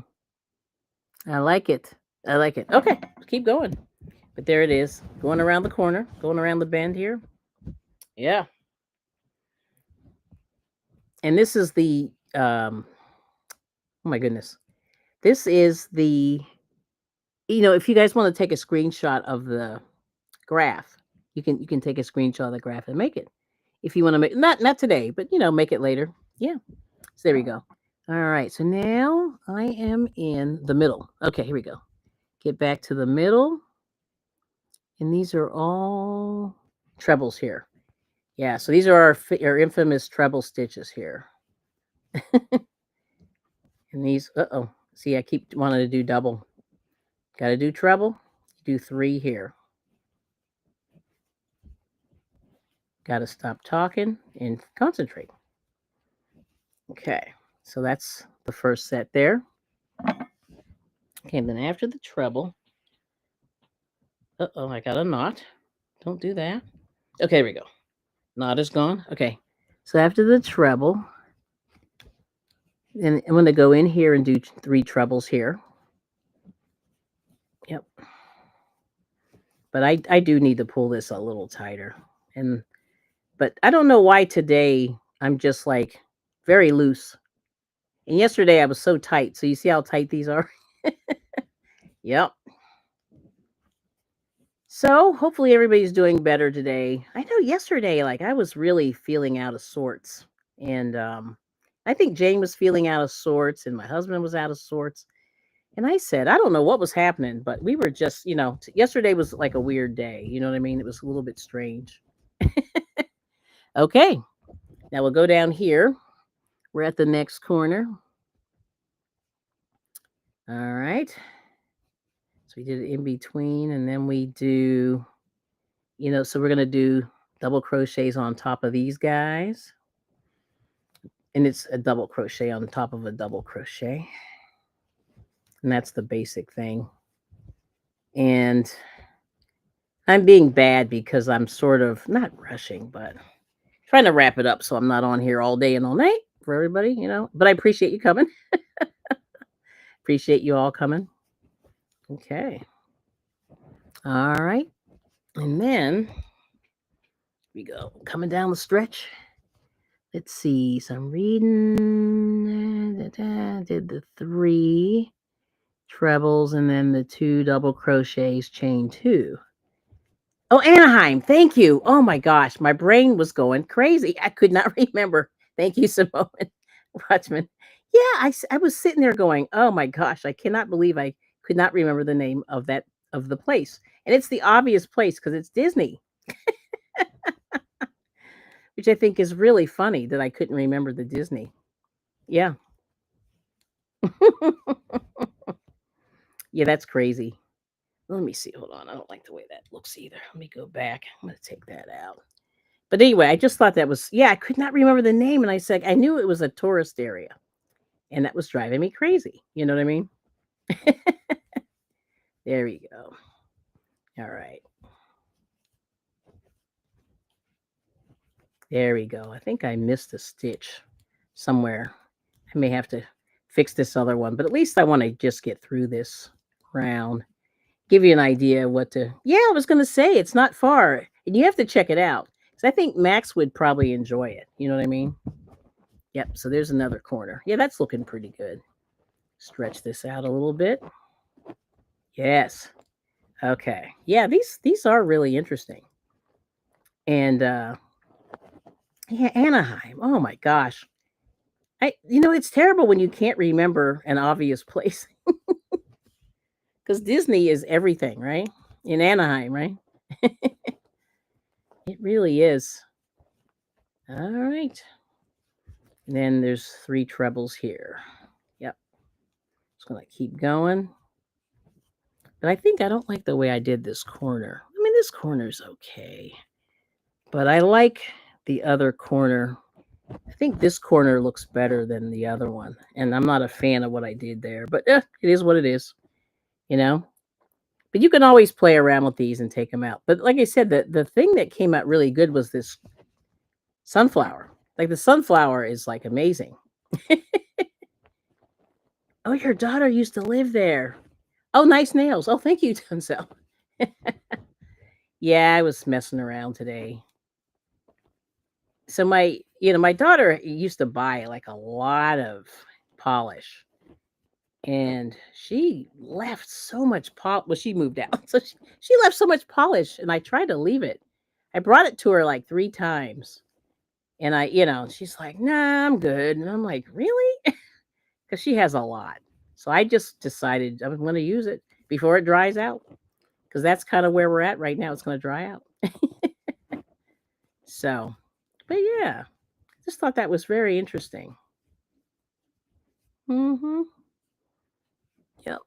I like it. I like it. Okay, keep going. But there it is. Going around the corner, going around the bend here. Yeah. And this is the oh my goodness. This is the, if you guys want to take a screenshot of the graph, you can take a screenshot of the graph and make it. If you want to make, not today, but make it later. Yeah. So there we go. All right. So now I am in the middle. Okay, here we go. Get back to the middle. And these are all trebles here. Yeah, so these are our infamous treble stitches here. And these, see, I keep wanting to do double. Got to do treble, do 3 here. Got to stop talking and concentrate. Okay, so that's the first set there. Okay, then after the treble, I got a knot. Don't do that. Okay, here we go. Knot is gone. Okay, so after the treble, and I'm going to go in here and do 3 trebles here. Yep. But I do need to pull this a little tighter. But I don't know why today I'm just like very loose. And yesterday I was so tight. So you see how tight these are? Yep. So hopefully everybody's doing better today. I know yesterday, like I was really feeling out of sorts. And I think Jane was feeling out of sorts and my husband was out of sorts. And I said, I don't know what was happening, but we were just, yesterday was like a weird day. You know what I mean? It was a little bit strange. Okay. Now we'll go down here. We're at the next corner. All right. So we did it in between, and then we do, so we're going to do double crochets on top of these guys. And it's a double crochet on top of a double crochet. And that's the basic thing. And I'm being bad because I'm sort of not rushing, but trying to wrap it up so I'm not on here all day and all night for everybody, But I appreciate you coming. Appreciate you all coming. Okay. All right. And then we go coming down the stretch. Let's see. So I'm reading. Did the 3 trebles and then the 2 double crochets, chain 2. Oh, Anaheim. Thank you. Oh my gosh. My brain was going crazy. I could not remember. Thank you, Simone Watchman. Yeah, I was sitting there going, oh my gosh, I cannot believe I could not remember the name of the place. And it's the obvious place because it's Disney. Which I think is really funny that I couldn't remember the Disney. Yeah. Yeah, that's crazy. Let me see. Hold on. I don't like the way that looks either. Let me go back. I'm going to take that out. But anyway, I just thought that was, I could not remember the name. And I said, I knew it was a tourist area. And that was driving me crazy. You know what I mean? There we go. All right. There we go. I think I missed a stitch somewhere. I may have to fix this other one, but at least I want to just get through this round. Give you an idea what to. Yeah, I was going to say it's not far, and you have to check it out because I think Max would probably enjoy it. You know what I mean? Yep. So there's another corner. Yeah, that's looking pretty good. Stretch this out a little bit. Yes. Okay. Yeah, these are really interesting. And yeah, Anaheim. Oh my gosh. It's terrible when you can't remember an obvious place. Because Disney is everything, right? In Anaheim, right? It really is. All right. And then there's 3 trebles here. Yep. Just going to keep going. But I think I don't like the way I did this corner. I mean, this corner's okay. But I like the other corner. I think this corner looks better than the other one. And I'm not a fan of what I did there. But it is what it is. But you can always play around with these and take them out. But like I said, the thing that came out really good was this sunflower. Like the sunflower is like amazing. Oh, your daughter used to live there. Oh, nice nails. Oh, thank you, Denzel. Yeah, I was messing around today. So my daughter used to buy like a lot of polish, and she left so much polish. Well, she moved out, so she left so much polish, and I tried to leave it. I brought it to her like 3 times, and she's like, "Nah, I'm good," and I'm like, "Really?" Because she has a lot. So I just decided I'm going to use it before it dries out, because that's kind of where we're at right now. It's going to dry out. So, but yeah, just thought that was very interesting. Mm-hmm. Yep.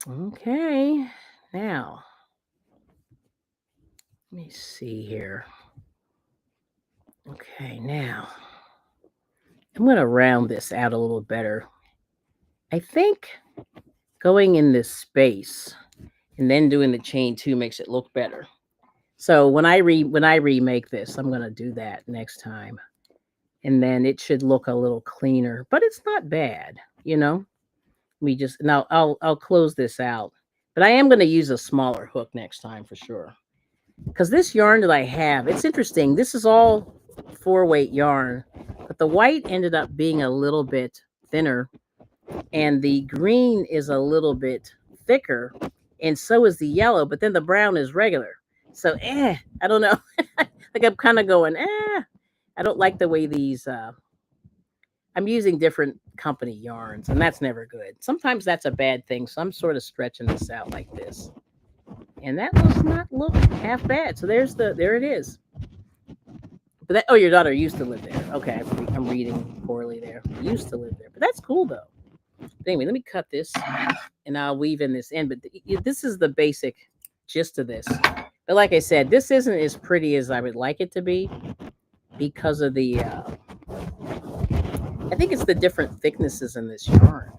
Okay. Now, let me see here. Okay, now I'm going to round this out a little better. I think going in this space and then doing the chain two makes it look better. So when I remake this, I'm going to do that next time. And then it should look a little cleaner, but it's not bad, you know. We just now I'll close this out. But I am going to use a smaller hook next time for sure. Because this yarn that I have, it's interesting. This is all 4-weight yarn, but the white ended up being a little bit thinner, and the green is a little bit thicker, and so is the yellow. But then the brown is regular. So I don't know. Like I'm kind of going I don't like the way these. I'm using different company yarns, and that's never good. Sometimes that's a bad thing. So I'm sort of stretching this out like this, and that does not look half bad. So there it is. But your daughter used to live there. Okay, I'm reading poorly there. Used to live there, but that's cool though. But anyway, let me cut this, and I'll weave in this end. But this is the basic gist of this. But like I said, this isn't as pretty as I would like it to be because of the. I think it's the different thicknesses in this yarn,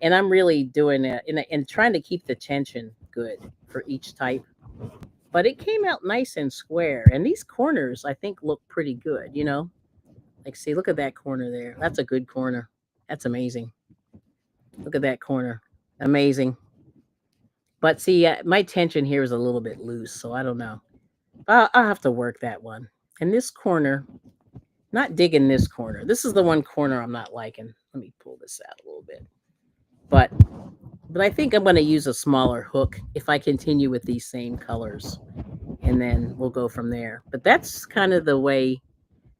and I'm really doing it and trying to keep the tension good for each type. But it came out nice and square, and these corners I think look pretty good. Like see, look at that corner there. That's a good corner. That's amazing. Look at that corner, amazing. But see, my tension here is a little bit loose, so I don't know. I'll have to work that one. And this corner, not digging this corner. This is the one corner I'm not liking. Let me pull this out a little bit. But I think I'm going to use a smaller hook if I continue with these same colors, and then we'll go from there. But that's kind of the way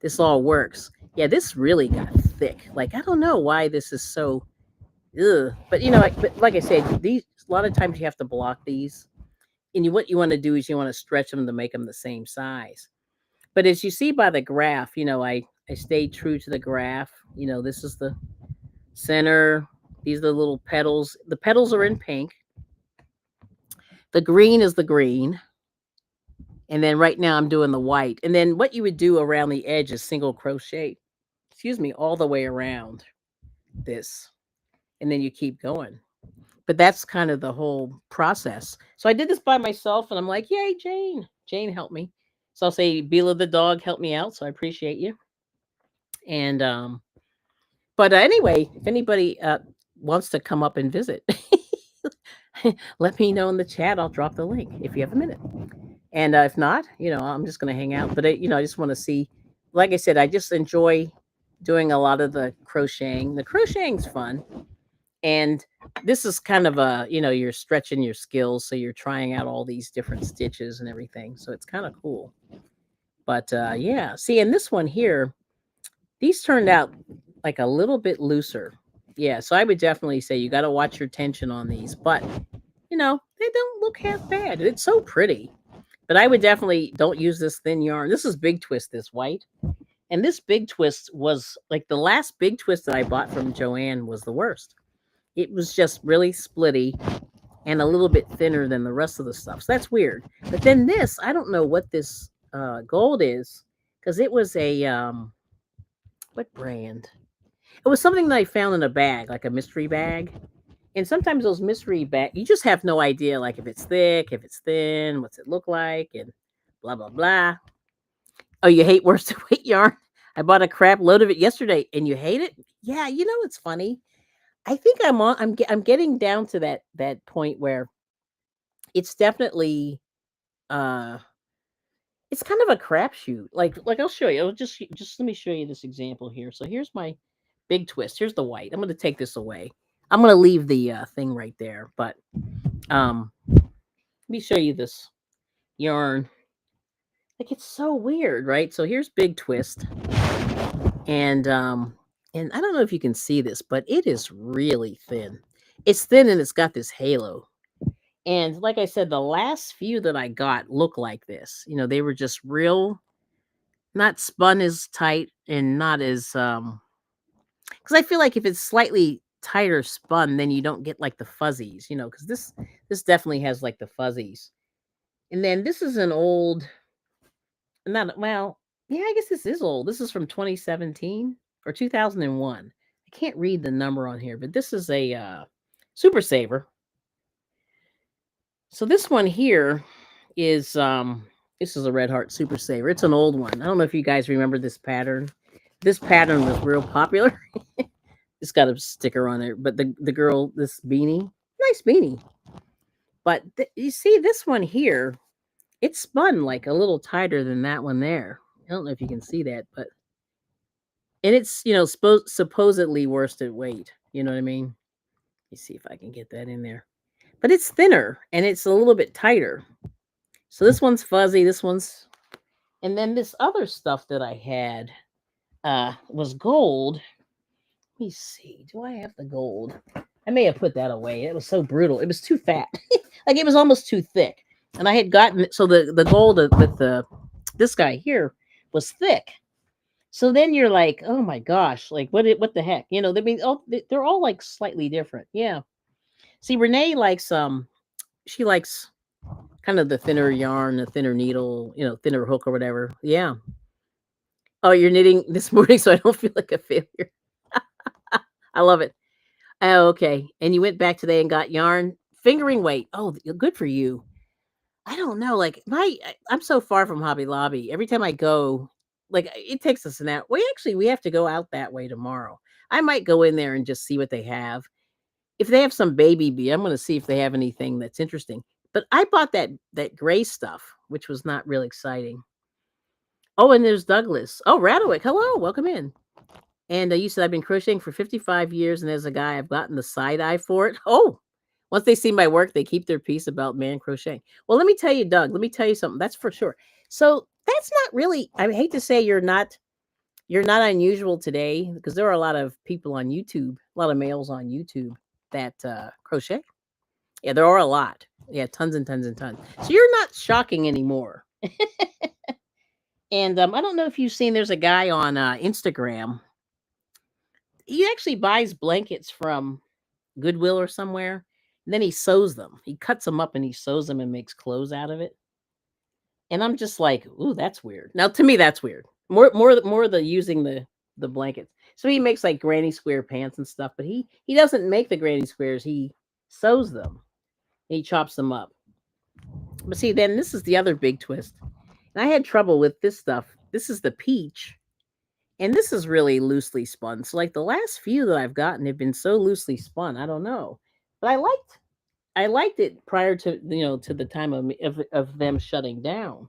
this all works. Yeah, this really got thick. Like I don't know why this is so. Ugh. But but like I said, these a lot of times you have to block these, and what you want to do is you want to stretch them to make them the same size. But as you see by the graph, I stayed true to the graph. This is the center. These are the little petals. The petals are in pink. The green is the green. And then right now I'm doing the white. And then what you would do around the edge is single crochet, excuse me, all the way around this. And then you keep going. But that's kind of the whole process. So I did this by myself, and I'm like, yay, Jane. Jane helped me. So I'll say, Bela the dog helped me out. So I appreciate you. And but anyway, if anybody wants to come up and visit, let me know in the chat. I'll drop the link if you have a minute. And if not, I'm just going to hang out. But I just want to see. Like I said, I just enjoy doing a lot of the crocheting. The crocheting's fun, and this is kind of you're stretching your skills, so you're trying out all these different stitches and everything. So it's kind of cool. But yeah, see, and this one here, these turned out like a little bit looser. Yeah, so I would definitely say you got to watch your tension on these, but they don't look half bad. It's so pretty. But I would definitely don't use this thin yarn. This is Big Twist, this white. And this Big Twist was like the last Big Twist that I bought from Joanne was the worst. It was just really splitty and a little bit thinner than the rest of the stuff. So that's weird. But then this, I don't know what this gold is, because it was a what brand? It was something that I found in a bag, like a mystery bag. And sometimes those mystery bag, you just have no idea, like if it's thick, if it's thin, what's it look like, and blah blah blah. Oh, you hate worsted weight yarn? I bought a crap load of it yesterday, and you hate it? Yeah, it's funny. I think I'm getting down to that point where it's definitely uh it's kind of a crapshoot. Like I'll show you. Just let me show you this example here. So here's my big twist. Here's the white. I'm going to take this away. I'm going to leave the thing right there. But let me show you this yarn. Like it's so weird, right? So here's big twist, and I don't know if you can see this, but it is really thin. It's thin and it's got this halo. And like I said, the last few that I got look like this. You know, they were just real, not spun as tight and not as because I feel like if it's slightly tighter spun, then you don't get like the fuzzies, you know, because this definitely has like the fuzzies. And then this is an old, not well, yeah, I guess this is old. This is from 2017 or 2001. I can't read the number on here, but this is a super saver. So this one here is this is a Red Heart Super Saver. It's an old one. I don't know if you guys remember this pattern. This pattern was real popular. It's got a sticker on it, but the girl, this beanie, nice beanie. But you see this one here, it's spun like a little tighter than that one there. I don't know if you can see that, but and it's supposedly worsted weight. You know what I mean? Let me see if I can get that in there. But it's thinner and it's a little bit tighter. So this one's fuzzy. This one's, and then this other stuff that I had was gold. Let me see. Do I have the gold? I may have put that away. It was so brutal. It was too fat. Like it was almost too thick. And I had gotten so the gold with this guy here was thick. So then you're like, oh my gosh, like what the heck? You know, they're all like slightly different. Yeah. See, Renee likes she likes kind of the thinner yarn, the thinner needle, thinner hook or whatever. Yeah. Oh, you're knitting this morning, so I don't feel like a failure. I love it. Oh, okay. And you went back today and got yarn fingering weight. Oh, good for you. I don't know. Like I'm so far from Hobby Lobby. Every time I go, like it takes us an hour. We have to go out that way tomorrow. I might go in there and just see what they have. If they have some baby bee, I'm going to see if they have anything that's interesting. But I bought that gray stuff, which was not real exciting. Oh, and there's Douglas. Oh, Radwick. Hello, welcome in. And you said I've been crocheting for 55 years, and as a guy, I've gotten the side eye for it. Oh, once they see my work, they keep their peace about man crocheting. Well, let me tell you, Doug. Let me tell you something. That's for sure. So that's not really. I hate to say you're not unusual today because there are a lot of people on YouTube, a lot of males on YouTube that crochet. Yeah, there are a lot. Yeah, tons and tons and tons. So you're not shocking anymore. And I don't know if you've seen. There's a guy on Instagram. He actually buys blankets from Goodwill or somewhere, and then he sews them. He cuts them up and he sews them and makes clothes out of it. And I'm just like, ooh, that's weird. Now to me, that's weird. More the using the blankets. So he makes like granny square pants and stuff, but he doesn't make the granny squares. He sews them. He chops them up. But see, then this is the other big twist. And I had trouble with this stuff. This is the peach. And this is really loosely spun. So like the last few that I've gotten have been so loosely spun. I don't know. But I liked it prior to to the time of them shutting down.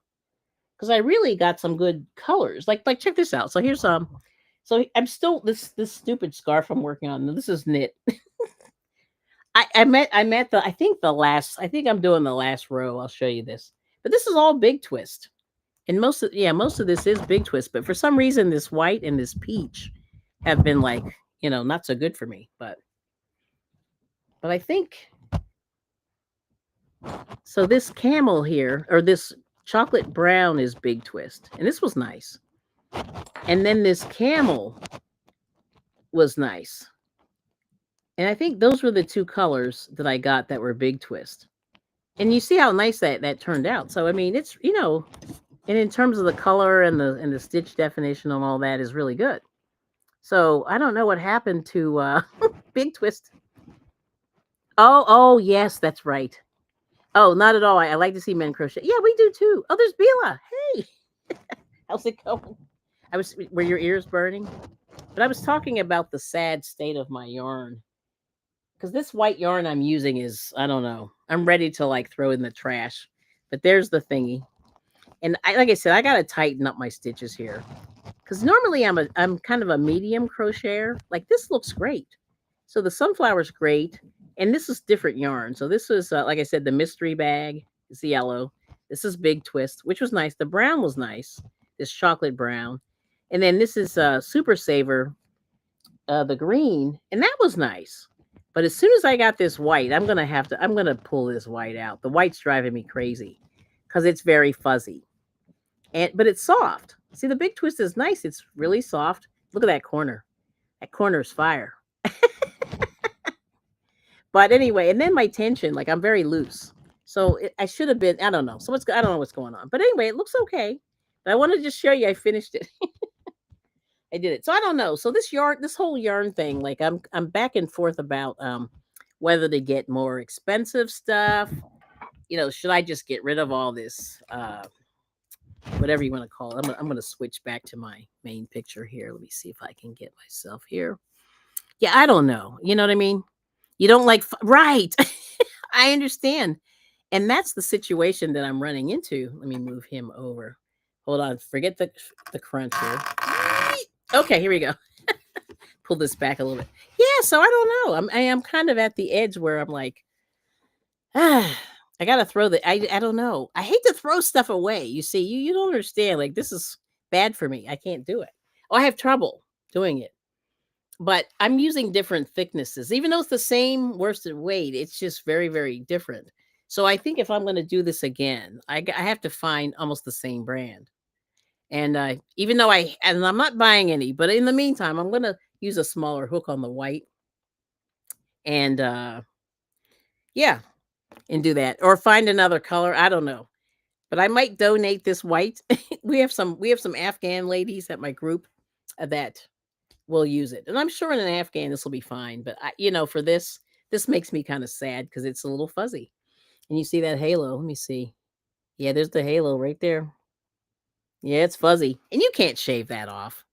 Because I really got some good colors. Like check this out. So here's so I'm still this stupid scarf I'm working on. This is knit. I met the I think I'm doing the last row. I'll show you this. But this is all big twist. And most of this is big twist, but for some reason this white and this peach have been like, not so good for me. But I think so this camel here, or this chocolate brown, is big twist. And this was nice. And then this camel was nice. And I think those were the two colors that I got that were big twist. And you see how nice that turned out. So I mean, it's and in terms of the color and the stitch definition and all that is really good. So I don't know what happened to Big Twist. Oh yes, that's right. Oh, not at all. I like to see men crochet. Yeah, we do too. Oh, there's Bila. Hey, how's it going? Were your ears burning? But I was talking about the sad state of my yarn. Because this white yarn I'm using is, I don't know. I'm ready to like throw in the trash. But there's the thingy. And like I said, I got to tighten up my stitches here because normally I'm kind of a medium crocheter. Like this looks great. So the sunflower's great, and this is different yarn. So this was like I said, the mystery bag is the yellow. This is big twist, which was nice. The brown was nice. This chocolate brown, and then this is super saver, the green, and that was nice. But as soon as I got this white, I'm gonna pull this white out. The white's driving me crazy because it's very fuzzy. But it's soft. See, the big twist is nice. It's really soft. Look at that corner. That corner is fire. But anyway, and then my tension, like I'm very loose. So I should have been, I don't know. I don't know what's going on. But anyway, it looks okay. But I want to just show you I finished it. I did it. So I don't know. So this whole yarn thing, like I'm back and forth about whether to get more expensive stuff. Should I just get rid of all this whatever you want to call it. I'm gonna switch back to my main picture here. Let me see if I can get myself here. Yeah, I don't know. You know what I mean? You don't like right. I understand. And that's the situation that I'm running into. Let me move him over. Hold on. Forget the crunch here. Okay, here we go. Pull this back a little bit. Yeah, so I don't know. I am kind of at the edge where I'm like, I gotta throw I don't know. I hate to throw stuff away. You see, you don't understand. Like this is bad for me. I can't do it. Oh, I have trouble doing it. But I'm using different thicknesses. Even though it's the same worsted weight, it's just very, very different. So I think if I'm going to do this again, I have to find almost the same brand. And even though I'm not buying any, but in the meantime, I'm going to use a smaller hook on the white. And yeah, and do that or find another color. I don't know. But I might donate this white. we have some Afghan ladies at my group that will use it. And I'm sure in an Afghan this will be fine, but for this makes me kind of sad cuz it's a little fuzzy. And you see that halo? Let me see. Yeah, there's the halo right there. Yeah, it's fuzzy. And you can't shave that off.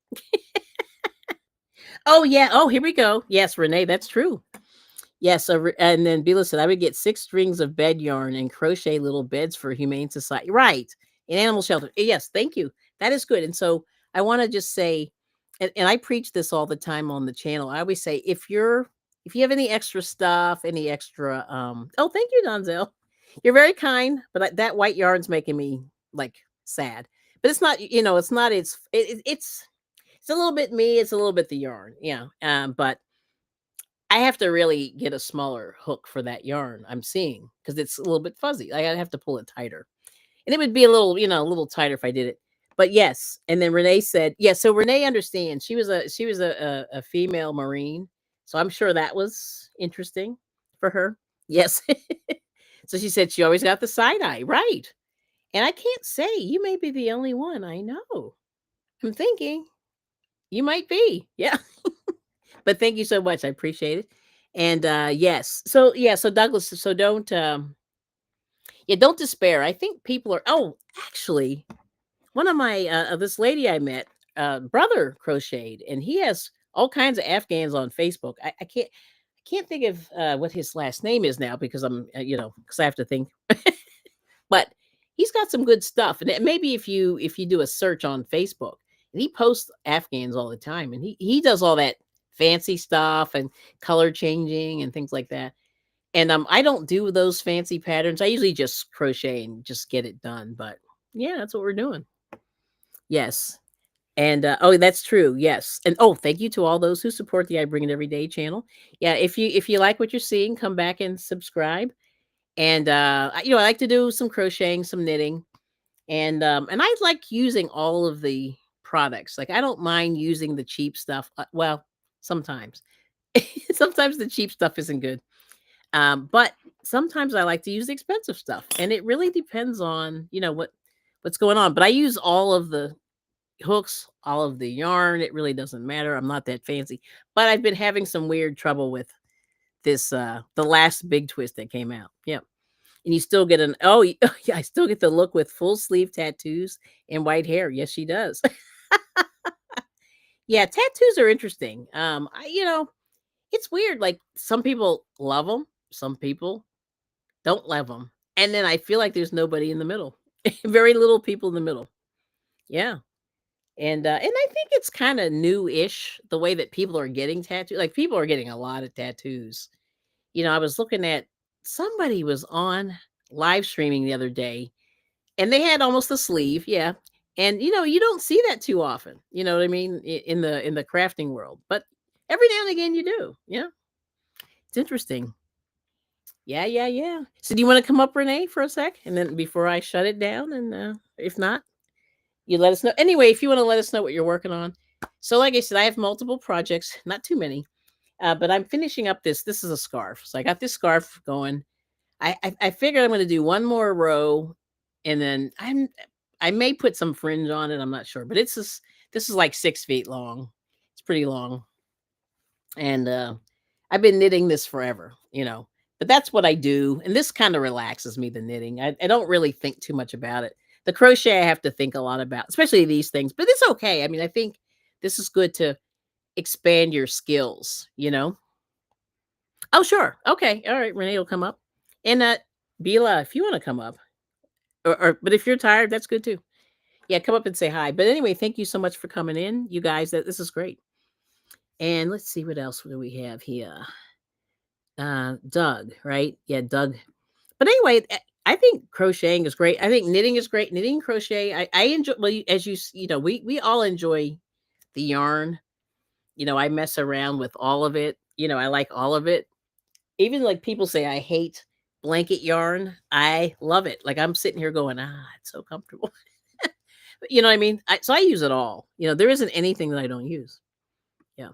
Oh yeah. Oh, here we go. Yes, Renee, that's true. Yes, and then Bila said, I would get 6 strings of bed yarn and crochet little beds for Humane Society. Right. In animal shelter. Yes, thank you. That is good. And so I want to just say, and I preach this all the time on the channel. I always say, if you have any extra stuff, any extra, oh, thank you, Donzel. You're very kind, but that white yarn's making me like sad. But it's not, it's not, it's a little bit me. It's a little bit the yarn. Yeah. But I have to really get a smaller hook for that yarn I'm seeing because it's a little bit fuzzy. I have to pull it tighter. And it would be a little tighter if I did it. But yes. And then Renee said, yeah, so Renee understands. She was a female Marine. So I'm sure that was interesting for her. Yes. So she said she always got the side eye. Right. And I can't say you may be the only one I know. I'm thinking you might be. Yeah. But thank you so much. I appreciate it. And yes. So yeah, so Douglas, so don't despair. I think people are actually one of my this lady I met, brother crocheted and he has all kinds of Afghans on Facebook. I can't think of what his last name is now because I'm because I have to think. But he's got some good stuff. And maybe if you do a search on Facebook, and he posts Afghans all the time, and he does all that fancy stuff and color changing and things like that. And I don't do those fancy patterns. I usually just crochet and just get it done. But yeah, that's what we're doing. Yes. And oh, that's true. Yes. And oh, thank you to all those who support the I Bring It Every Day channel. Yeah, if you like what you're seeing, come back and subscribe. And I like to do some crocheting, some knitting, and I like using all of the products. Like I don't mind using the cheap stuff. Well, sometimes. Sometimes the cheap stuff isn't good. But sometimes I like to use the expensive stuff. And it really depends on, what's going on. But I use all of the hooks, all of the yarn. It really doesn't matter. I'm not that fancy. But I've been having some weird trouble with this the last big twist that came out. Yep. And you still get yeah, I still get the look with full sleeve tattoos and white hair. Yes, she does. Yeah, tattoos are interesting. It's weird. Like some people love them, some people don't love them, and then I feel like there's nobody in the middle. Very little people in the middle. Yeah. And I think it's kind of new-ish the way that people are getting tattooed. Like people are getting a lot of tattoos. I was looking at somebody was on live streaming the other day and they had almost a sleeve, yeah. And you don't see that too often. You know what I mean? In the crafting world. But every now and again you do. Yeah. It's interesting. Yeah, yeah, yeah. So do you want to come up, Renee, for a sec? And then before I shut it down, and if not, you let us know. Anyway, if you want to let us know what you're working on. So like I said, I have multiple projects, not too many. But I'm finishing up this. This is a scarf. So I got this scarf going. I figured I'm going to do one more row, and then I may put some fringe on it. I'm not sure, but this is like 6 feet long. It's pretty long, and I've been knitting this forever. But that's what I do, and this kind of relaxes me. The knitting, I don't really think too much about it. The crochet, I have to think a lot about, especially these things. But it's okay. I mean, I think this is good to expand your skills. Oh, sure. Okay. All right. Renee will come up. And Bila, if you want to come up, but if you're tired, that's good too. Yeah, come up and say hi. But anyway, thank you so much for coming in, you guys. This is great. And let's see what else do we have here. Doug, right? Yeah, Doug. But anyway, I think crocheting is great. I think knitting is great. Knitting and crochet. I enjoy. Well, as we all enjoy the yarn. I mess around with all of it. I like all of it. Even like people say I hate blanket yarn. I love it. Like I'm sitting here going, it's so comfortable. You know what I mean? So I use it all. There isn't anything that I don't use. Yeah.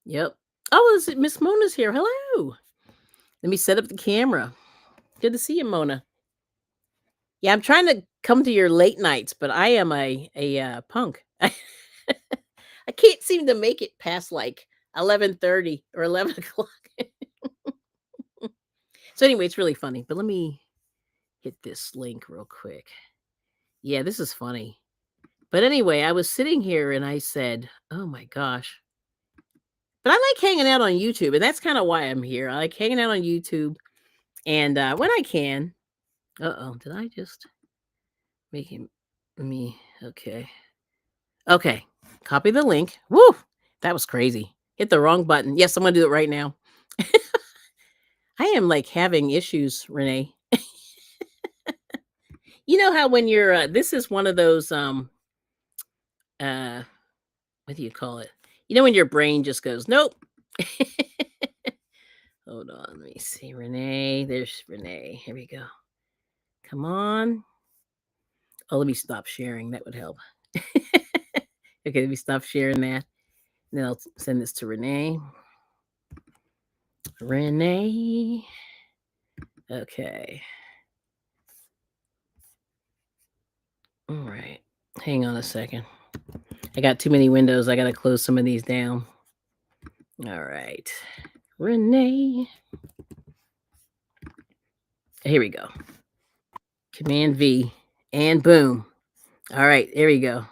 Yep. Oh, is it Miss Mona's here? Hello. Let me set up the camera. Good to see you, Mona. Yeah, I'm trying to come to your late nights, but I am a punk. I can't seem to make it past like 11:30 or 11 o'clock. So anyway, it's really funny. But let me hit this link real quick. Yeah, this is funny. But anyway, I was sitting here and I said, "Oh my gosh." But I like hanging out on YouTube, and that's kind of why I'm here. I like hanging out on YouTube, and when I can. Uh-oh, did I just make him me? Okay. Okay. Copy the link. Woo! That was crazy. Hit the wrong button. Yes, I'm gonna do it right now. I am like having issues, Renee. You know how when you're this is one of those uh what do you call it? When your brain just goes, nope. Hold on, let me see. Renee. There's Renee. Here we go. Come on. Oh, let me stop sharing. That would help. Okay, let me stop sharing that. Then I'll send this to Renee. Renee. Okay. All right. Hang on a second. I got too many windows. I got to close some of these down. All right. Renee. Here we go. Command V. And boom. All right. There we go.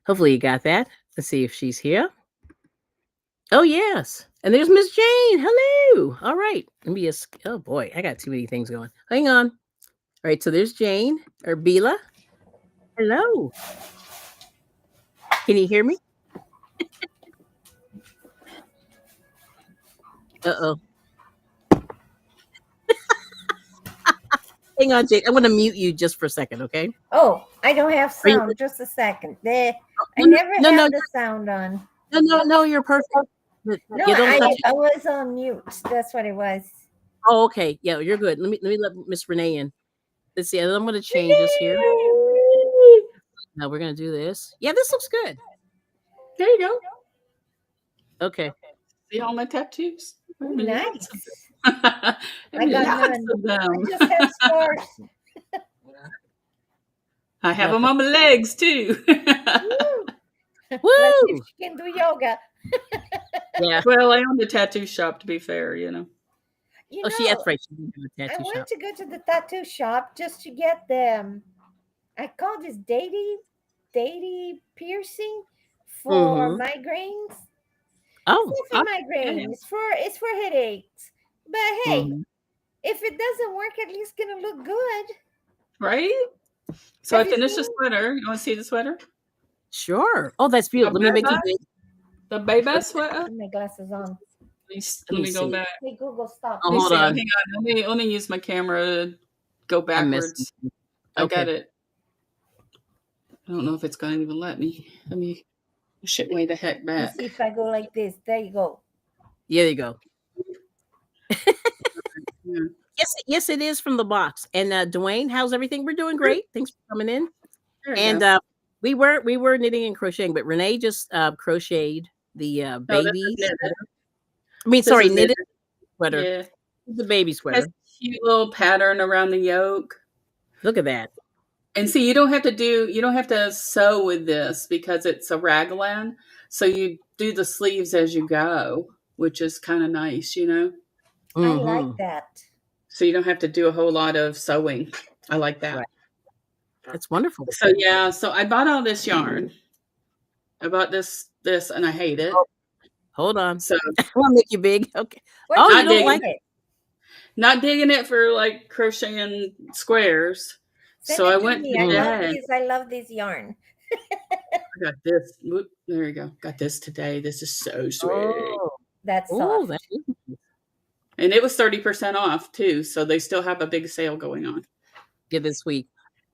Hopefully you got that. Let's see if she's here. Oh, yes. And there's Miss Jane. Hello. All right. Let me just, oh boy, I got too many things going. Hang on. All right. So there's Jane or Bila. Hello. Can you hear me? Uh-oh. Hang on, Jane. I'm going to mute you just for a second, okay? Oh, I don't have Are you, sound. Just a second. I no, never no, have no, the sound on. no, you're perfect. No, You don't touch I it. was on mute. That's what it was. Oh, okay. Yeah, you're good. Let me let Miss Renee in. Let's see. I'm going to change this here. Now we're going to do this. Yeah, this looks good. There you go. Okay. See all my tattoos? Ooh, nice. I got lots of them. I just have scars. I have them on my legs too. Woo! Let's see if she can do yoga. Yeah. Well, I own the tattoo shop, to be fair, That's right. She didn't have a tattoo I went shop. to go to the tattoo shop just to get the, I call this deity piercing for migraines. Oh, It's not for migraines. It's for headaches. But hey, if it doesn't work, at least it's gonna look good. Right? So I Have you finished the seen? sweater. You want to see the sweater? Sure. Oh, that's The beautiful. Let me make you baby, big. the baby Let sweater. Put my glasses on. let Let me me go see. back. Hey Google, stop. Oh, Let me hold see. Hang on. on. Let me use my camera to go I'm missing. backwards. I got Okay. it. I don't know if it's going to even let me. Let me push it way the heck Let me back. see if I go like this. There you go. Yeah, there you go. Yeah, Yes, it is from the box. And Dwayne, how's everything? We're doing great. Thanks for coming in. there you And go. we were knitting and crocheting, but Renee just crocheted the No, this is baby knitted. sweater. I mean, This sorry, is knitted. knitted sweater. Yeah. The baby Has sweater. a cute little pattern around the yoke. Look at that. And see, you don't have to sew with this because it's a raglan. So you do the sleeves as you go, which is kind of nice, you know? I Mm-hmm. like that. So you don't have to do a whole lot of sewing. I like that. Right. That's wonderful. So yeah, so I bought all this yarn. I bought this, and I hate it. Oh, hold on. So I'll make you big. Okay. Why Oh, do you not don't you like digging hate it? not digging it for like crocheting squares. Send So I it to went me. I love today. this. I love this yarn. I got this. Whoop, there you go. Got this today. This is so sweet. Oh. That's Oh, that soft. is nice. And it was 30% off too. So they still have a big sale going on. Good this week.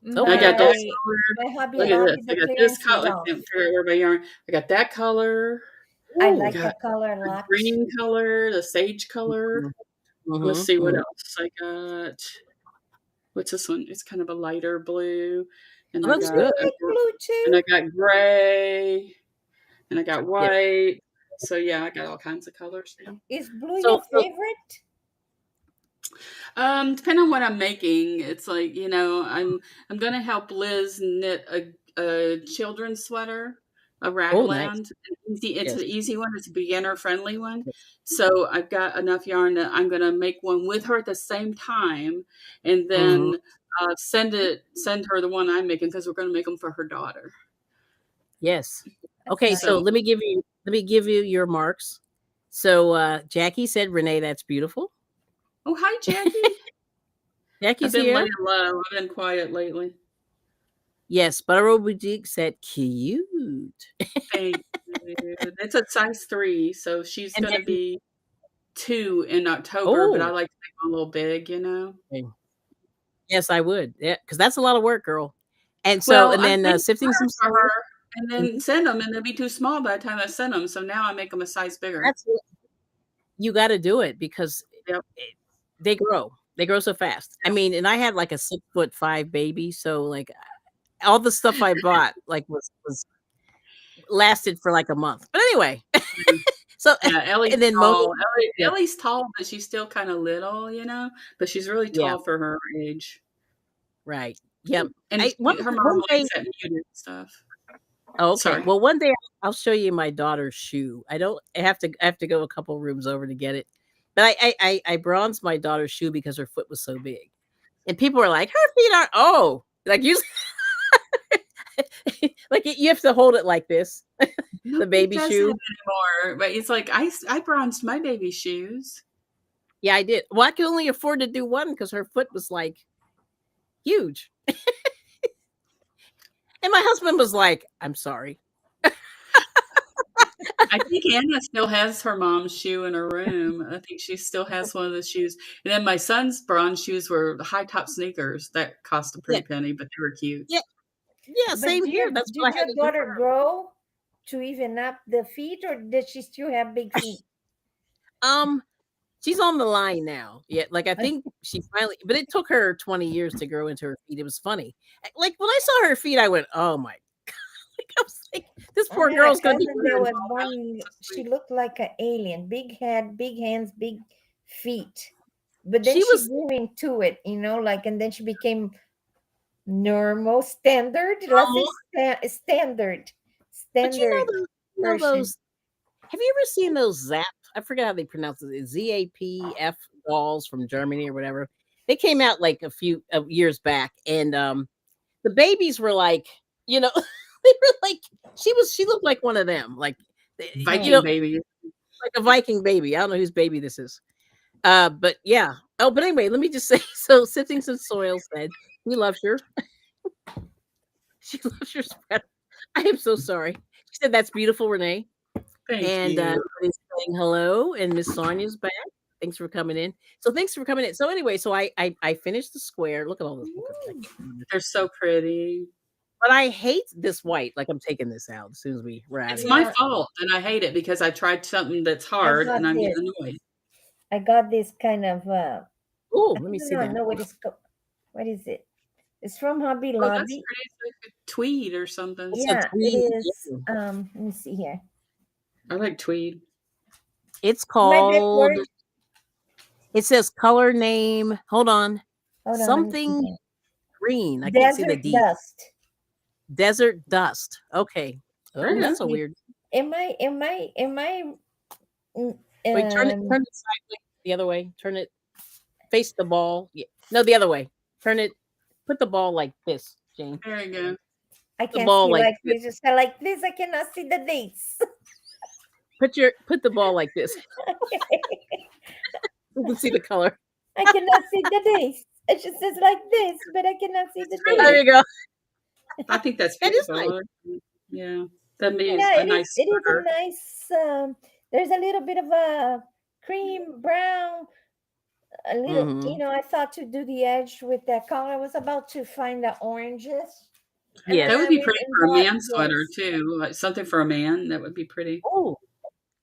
And I Okay. got this My color. my Hobby Look at Lobby, this. I the got this clearance is color. I off. can't figure out where my yarn. I got that color. I Ooh. I like got that color a the lot. green color, the sage color. Let's see what Mm-hmm. else I got. What's this one? It's kind of a lighter blue, and Oh, I that's Oh, got good. you like blue and too? I got gray, and I got Yeah. white. So yeah, I got all kinds of colors now. Is blue your So favorite? Depending on what I'm making, it's like I'm gonna help Liz knit a children's sweater, a oh, nice. raglan. Easy, it's Yes. an easy one. It's a beginner friendly one. So I've got enough yarn that I'm gonna make one with her at the same time, and Mm-hmm. then send her the one I'm making because we're gonna make them for her daughter. Yes. That's Okay, so nice. So let me give you your marks. So Jackie said, Renee, that's beautiful. oh hi Jackie, I've Jackie's been here. laying low. I've been quiet lately. Yes, Butterow Boutique said cute. Thank you. It's a size 3, so she's And gonna then be 2 in October, but I oh, like to make them a little big, you know? okay. Yes, I would. Yeah, because that's a lot of work, girl. And so, Well, and I'm then thinking sifting some for sewing. her and then Mhm. send them, and they'll be too small by the time I send them, so now I make them a size bigger. That's what you got to do it because Yep. they grow. They grow so fast. I Yep. mean, and I had like a 6'5" baby, so like all the stuff I bought like was lasted for like a month. But anyway, Yeah. so Yeah, Ellie's and then Moni, tall. yeah, Ellie's tall, but she's still kinda little, you know? But she's really yeah, tall for her age. right, yep. And I one her mom one day. likes that muted stuff. Oh, okay. Sorry. Well, one day I'll show you my daughter's shoe. I don't. I have to go a couple rooms over to get it. But I bronzed my daughter's shoe because her foot was so big, and people were like, "Her feet aren't." Oh, like you, like you have to hold it like this, the Nobody baby does that shoe. anymore, but it's like I bronzed my baby shoes. Yeah, I did. Well, I could only afford to do one because her foot was like huge, and my husband was like, "I'm sorry." I think Anna still has her mom's shoe in her room. I think she still has one of the shoes. And then my son's bronze shoes were high top sneakers that cost a Yeah, pretty penny, but they were cute. yeah, yeah. But Same here. That's what did I had your to do for daughter her. grow to even up the feet, or did she still have big feet? Um, She's on the line now. Yeah, like I think she finally, but it took her 20 years to grow into her feet. It was funny. Like when I saw her feet, I went, "Oh my!" Like, I was like, "This I poor had a girl's gonna be cousin that wearing." was born. So She sweet. looked like an alien. Big head, big hands, big feet. But then She she was grew into it, like, and then she became normal, standard. Let's say almost, standard, but standard person. those. Have you ever seen those Zap? I forget how they pronounce it. ZAPF dolls from Germany or whatever. They came out like a few years back, and the babies were like, you know, they were like, she looked like one of them, like, you Oh, Viking know, baby. like a Viking baby. I don't know whose baby this is. But yeah. Oh, but anyway, let me just say, so Sifting Some Soil said he loves your she loves your spreader. I am so sorry. She said that's beautiful, Renee. Thank And you. everybody's saying hello, and Miss Sonia's back. Thanks for coming in. So thanks for coming in. So anyway, so I finished the square. Look at all this. Look at, I Ooh, can't remember. They're so pretty. But I hate this white. Like I'm taking this out as soon as we're out of It's here. my yeah, fault, and I hate it because I tried something that's I hard, and got I'm this. getting annoyed. I got this kind of Oh, I let me don't see know, I that. know what is it? It's from Hobby Oh, that's Lobby. pretty. It's like a tweed or something. It's a Yeah, it tweed. is. Let me see here. I like tweed. It's My best called. word. It says color name. Hold on. Hold on, let me see Something here. green. I can't see the Desert D. dust. Desert dust. Okay. Very Oh, Let me good. that's a see. weird. Am I mm, Wait, um turn it sideways the other way. Turn it face the ball. Yeah. No, the other way. Turn it. Put the ball like this, Jane. Very good. I The can't ball see like like this. this. Just like this, I cannot see the dates. Put the ball like this. You can see the color. I cannot see the dates. It just says like this, but I cannot see the That's There dates. pretty. you go. I think that's That is nice. beautiful. Yeah, that'd be Yeah, a it is. nice It is a sweater. nice. There's a little bit of a cream brown. A little. Mm-hmm. I thought to do the edge with that color. I was about to find the oranges, and then That Yes. I would be went pretty and for a bought man sweater this. too. Like something for a man that would be pretty. Oh,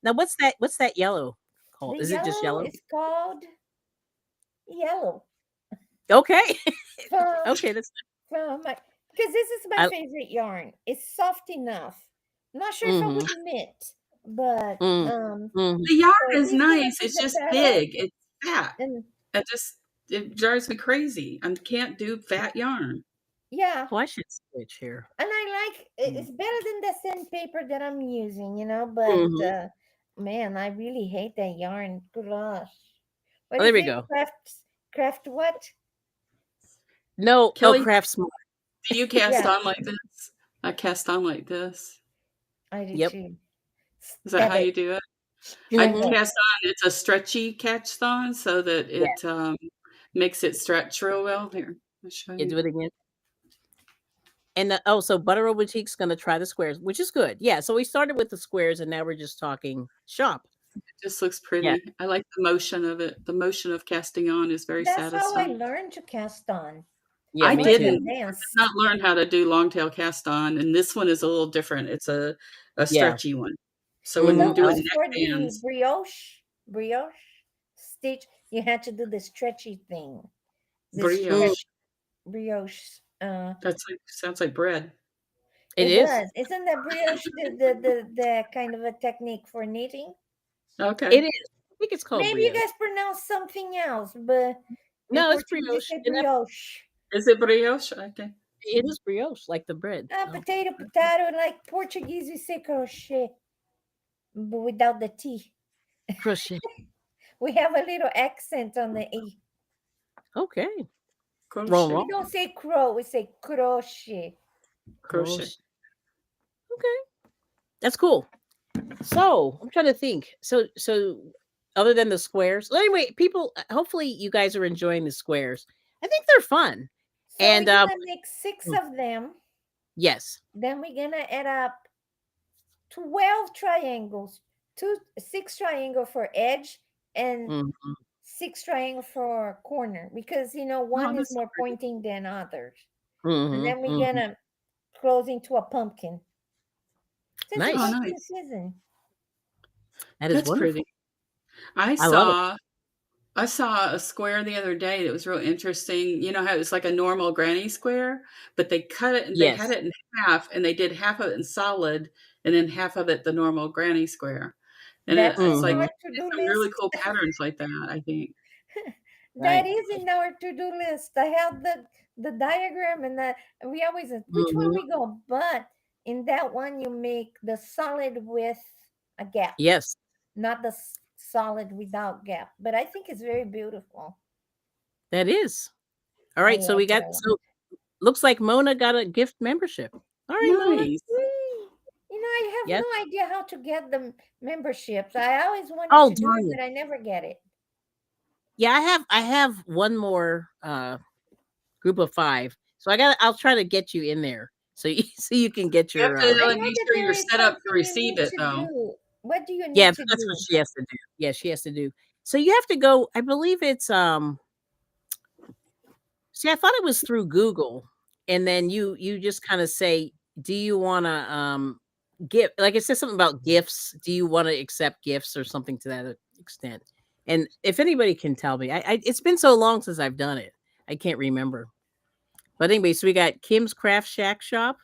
now what's that? What's that yellow called? The Is it just yellow yellow? is called yellow Okay. from Okay. That's. from my because this is my I. favorite yarn. It's soft enough. I'm not sure if I Mm-hmm. would knit, but Mm, mm-hmm. The yarn so is this one I nice. put It's the just petal big. It's fat. and It drives me crazy. I can't do fat yarn. yeah, Oh, I should switch here. and I like Mm-hmm. it's better than the sandpaper that I'm using, but Oh, man, I really hate that yarn. Gosh. What there is we it? go. Craft what? No. Oh, Kelly, craft smart. do you cast Yeah, on like this? I cast on like this. I do Yep. too. Is that Stab how it. you do it? I Stab Mm-hmm. it. cast on. It's a stretchy catch on so that Yeah. it makes it stretch real well. Here, I'll show Yeah. Do you. it again. And so Butter Boutique's going to try the squares, which is good. Yeah. So we started with the squares, and now we're just talking shop. It just looks Yeah. pretty. I like the motion of it. The motion of casting on is very That's how I satisfying. learned to cast on. Yeah. I More Me than too. didn't. I advanced. did not learn how to do long tail cast on, and this one is a little different. It's a Yeah. stretchy one. So when you're Mm-hmm. That doing was neck for the bands, brioche stitch. You had to do the stretchy thing. The Mm, brioche. stretch brioche. That's like sounds like bread. it It is. does. Isn't that brioche the kind of a technique for knitting? It Okay. is. I think it's called Maybe you brioche. guys pronounce something else, but in No, it's Portuguese you brioche. say And brioche. Is it brioche? Okay. it is brioche, like the bread. Oh, Potato. Like Portuguese we say crochet, but without the T. crochet. We have a little accent on the E. Okay. Wrong, Crochet. We wrong. don't say crow, we say crochet. Crochet. Crochet. Okay. That's cool. So I'm trying to think. So other than the squares, well, anyway, people. Hopefully, you guys are enjoying the squares. I think they're fun. So And we're gonna make six mm, of them. yes. Then we're gonna add up 12 triangles, six triangle for edge and Mm-hmm. six triangle for corner because Oh, one is that's so more pretty. pointing than others. And then Mm-hmm. we're Mm-hmm. gonna close into a pumpkin. Since it's Oh, Nice. pumpkin nice. season. That is That's pretty. wonderful. I I love it. saw I saw a square the other day that was real interesting. You know how it's like a normal granny square, but they cut it and they had Yes. it in half, and they did half of it in solid and then half of it the normal granny square. And That's it's in like Mm-hmm. our it's to-do some really list. cool patterns like that, I think. That Right. is in our to-do list. I have the diagram and that we always which one Mm-hmm. we go, but in that one you make the solid with a gap, Yes, not the solid without gap. But I think it's very beautiful. that is. All I right. So like we it got. a lot. So looks like Mona got a gift membership. All right, Mona. Nice. Yay. I have Yes. no idea how to get the memberships. I always wanted Oh to do it, darn it. but I never get it. Yeah, I have one more group of 5. So I'll try to get you in there. So you so you can get You have your I to know make that sure there you're is set up to something you receive need it, to though. do. What do you Yeah, need to that's what do? she has to do. Yeah, she has to do. So you have to go, I believe it's see, I thought it was through Google, and then you just kind of say, do you want to give, like it says something about gifts. Do you want to accept gifts or something to that extent? And if anybody can tell me, it's been so long since I've done it, I can't remember. But anyway, so we got Kim's Craft Shack Shop,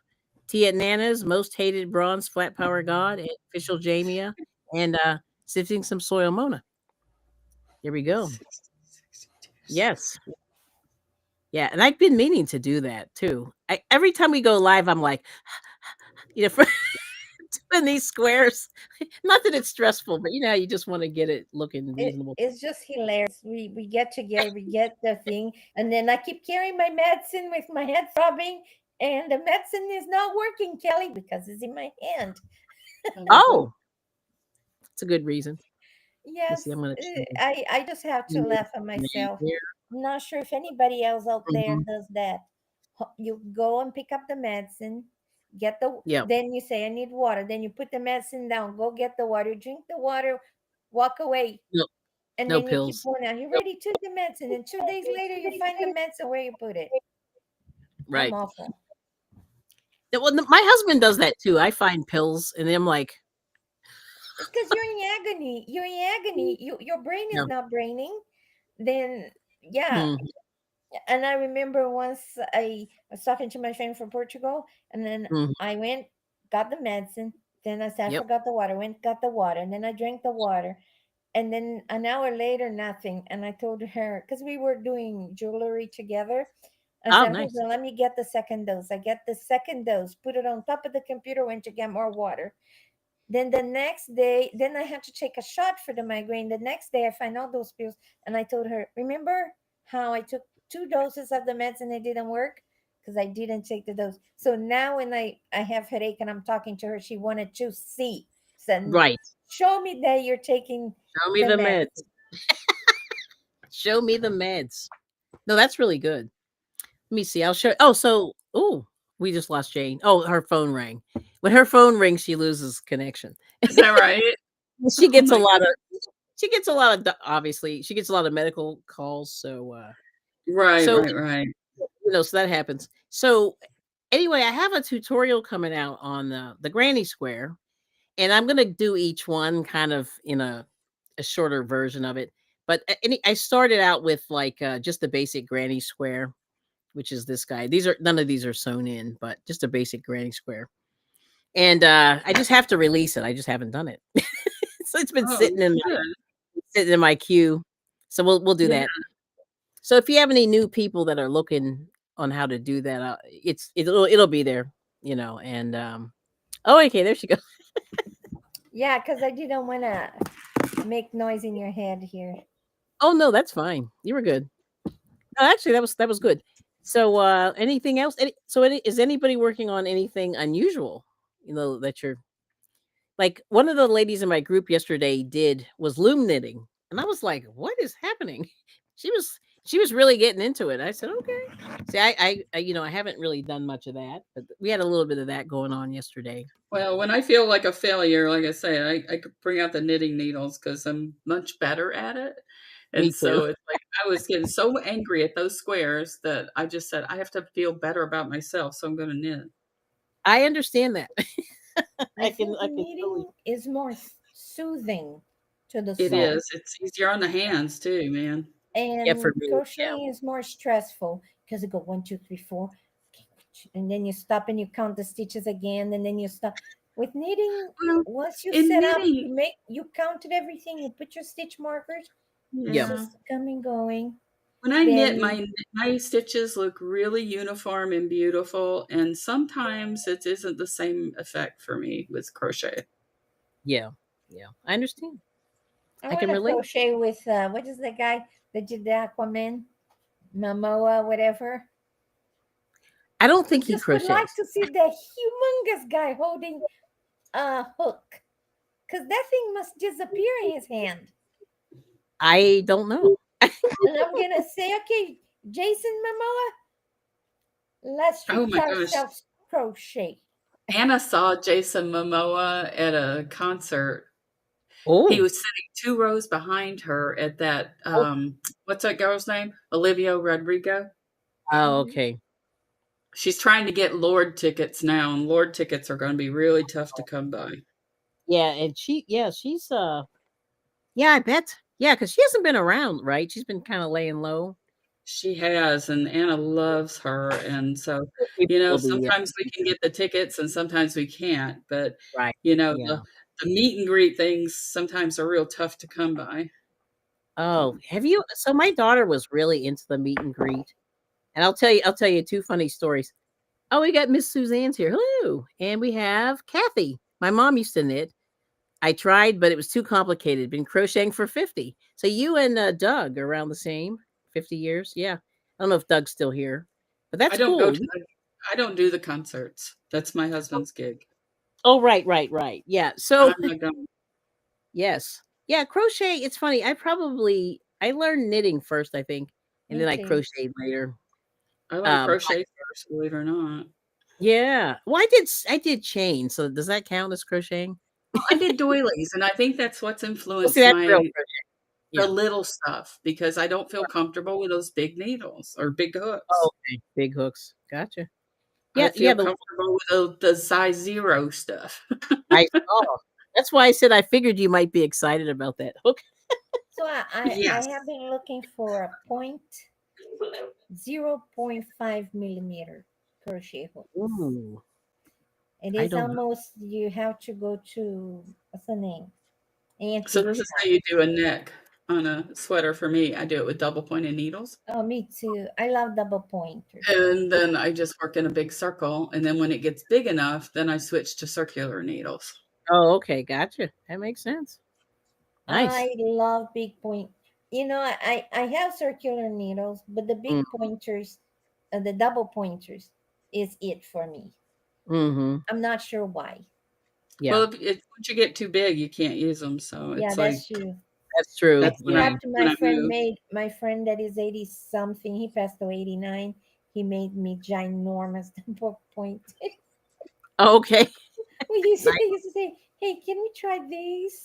Tia Nana's Most Hated Bronze Flat Power God, and Official Jamia, and Sifting Some Soil Mona. There we go. 60, 62. Yes. Yeah, and I've been meaning to do that too. Every time we go live, I'm like, for doing these squares. Not that it's stressful, but how you just want to get it looking reasonable. It's just hilarious. We get together, we get the thing, and then I keep carrying my medicine with my head throbbing, and the medicine is not working, Kelly, because it's in my hand. Oh, it's a good reason. Let me Yes, see. I'm going to change I just have to the laugh at name myself. here. I'm not sure if anybody else out there Mhm. does that. You go and pick up the medicine, Yep. then you say, I need water. Then you put the medicine down, go get the water, drink the water, walk away. No, And no then you keep pills. going out. You already took the medicine. And 2 days later, you find the medicine where you put it. I'm Right. awful. Yeah, well, my husband does that too. I find pills, and I'm like, It's because you're in agony. You're in agony. Your brain is no. not braining. Then, yeah. Mm, And I remember once I was talking to my friend from Portugal, and then mhm. I went, got the medicine. Then I said, I Yep. forgot the water. Went, got the water. And then I drank the water. And then an hour later, nothing. And I told her, because we were doing jewelry together, I Oh, said, hold nice. on, let me get the second dose. I get the second dose, put it on top of the computer, went to get more water. Then the next day, then I had to take a shot for the migraine. The next day, I find out those pills, and I told her, "Remember how I took 2 doses of the medicine? It didn't work because I didn't take the dose." So now, when I have headache and I'm talking to her, she wanted to see. Said, Right. "Show me that you're taking Show me the the medicine." meds. Show me the meds. No, that's really good. Let me see. I'll show. Oh, we just lost Jane. Oh, her phone rang. When her phone rings, she loses connection. Is that right? She Oh gets a my lot god. of. She gets a lot of. Obviously, she gets a lot of medical calls. Right, So right, right. so that happens. So anyway, I have a tutorial coming out on the granny square, and I'm gonna do each one kind of in a shorter version of it. But I started out with like just the basic granny square, which is this guy. These are none of these are sewn in, but just a basic granny square. And I just have to release it. I just haven't done it. So it's been Oh, you should. sitting in my queue. So we'll do Yeah. that. So if you have any new people that are looking on how to do that, it'll be there, and oh, okay, there she goes. Yeah, because I didn't want to make noise in your head here. Oh no, that's fine. You were good. No, actually, that was good. So anything else? Is anybody working on anything unusual? That you're like one of the ladies in my group yesterday was loom knitting, and I was like, "What is happening?" She was really getting into it. I said, "Okay." See, I haven't really done much of that, but we had a little bit of that going on yesterday. Well, when I feel like a failure, like I say, I could bring out the knitting needles because I'm much better at it. Me And too. so it's like I was getting so angry at those squares that I just said, I have to feel better about myself, so I'm going to knit. I understand that. I I think can totally. knitting is more soothing to the It Yeah, soul. is. It's easier on the hands too, man. yeah, for And me, yeah, crocheting is more stressful because it go 1, 2, 3, 4, and then you stop and you count the stitches again, and then you stop. With knitting, Well, once you in set up, knitting, you counted everything, you put your stitch markers, it's yeah, yeah. just coming going. When I knit, Then my stitches look really uniform and beautiful, and sometimes it isn't the same effect for me with crochet. yeah, yeah. I understand. I I want can to relate. crochet with what is the guy that did the Aquaman, Momoa, whatever. I don't I think he just would like crochets. to see the humongous guy holding a hook, because that thing must disappear in his hand. I don't know. And I'm gonna say, okay, Jason Momoa, let's Oh teach my gosh. ourselves crochet. Anna saw Jason Momoa at a concert. He Oh, was sitting 2 rows behind her at that, oh, what's that girl's name? Olivia Rodrigo? oh, Mhm. okay. She's trying to get Lord tickets now, and Lord tickets are gonna be really tough to come by. Yeah, and she's yeah, I bet. Yeah, because she hasn't been around, right? She's been kind of laying low. She has, and Anna loves her, and so, People will be sometimes we can get the tickets and sometimes we can't, but, right. the Yeah. meet and greet things sometimes are real tough to come by. Oh, So have you? So my daughter was really into the meet and greet, and I'll tell you two funny stories. Oh, we got Miss Suzanne's here. Hello, and we have Kathy. My mom used to knit. I tried, but it was too complicated. Been crocheting for 50. So you and Doug are around the same 50 years. Yeah. I don't know if Doug's still here, but I that's don't go cool. to the I don't do the concerts. That's my husband's gig. Oh, right, right, right. Yeah. I'm So not going. yes. Yeah, crochet, it's funny. I learned knitting first, I think, and Me then I too. crocheted later. I learned But crochet first, believe it or not. yeah. Well, I did chain. So does that count as crocheting? Well, I did doilies, and I think that's what's Well, see, influenced that's real my crochet. the Yeah. little stuff because I don't feel comfortable with those big needles or big Oh, hooks. okay. Big hooks. Gotcha. I Yeah, yeah. feel comfortable with the size 0 stuff. I saw. That's why I said I figured you might be excited about that hook. So I Yes. have been looking for a 0.5 millimeter crochet hook. Ooh, It I is don't know. almost, you have to go to, what's the name? So Antique this is how shop. you do a neck on a sweater for me. I do it with double pointed needles. Oh, me too. I love double pointers. And then I just work in a big circle. And then when it gets big enough, then I switch to circular needles. Oh, okay, gotcha. That makes sense. Nice. I love big point. I have circular needles, but the Mm, big pointers, the double pointers, is it for me. mhm. I'm not sure why. Yeah, Well, once you get too big, you can't use them. So Yeah, it's like that's true. that's true. that's Yeah. Except when my I friend move. made, my friend that is 80 something, he passed away 89. He made me ginormous double point. Oh, okay. They Nice. used to say, "Hey, can we try this?"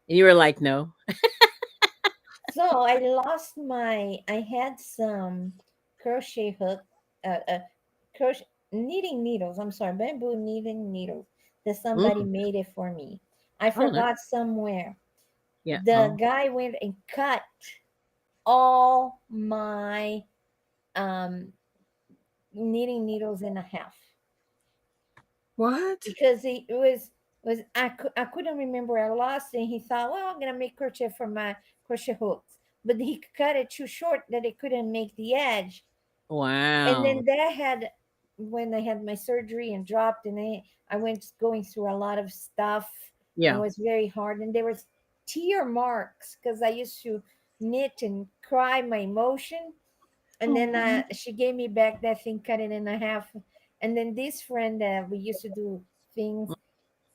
And you were like, "No." So I lost my. I had some crochet hook, crochet knitting needles. I'm sorry, bamboo knitting needles that somebody Mm. made it for me. I Oh, no. forgot somewhere. Yeah. The Oh. guy went and cut all my um, knitting needles in a half What? because it was I couldn't remember. I lost it. And he thought, well, I'm gonna make crochet for my crochet hooks, but he cut it too short that it couldn't make the edge. And Wow. then that had, when I had my surgery and dropped, and I went going through a lot of stuff, and it Yeah. was very hard. And there was tear marks because I used to knit and cry my emotion. And then Oh. she gave me back that thing, cut it in a half. And then this friend, we used to do things,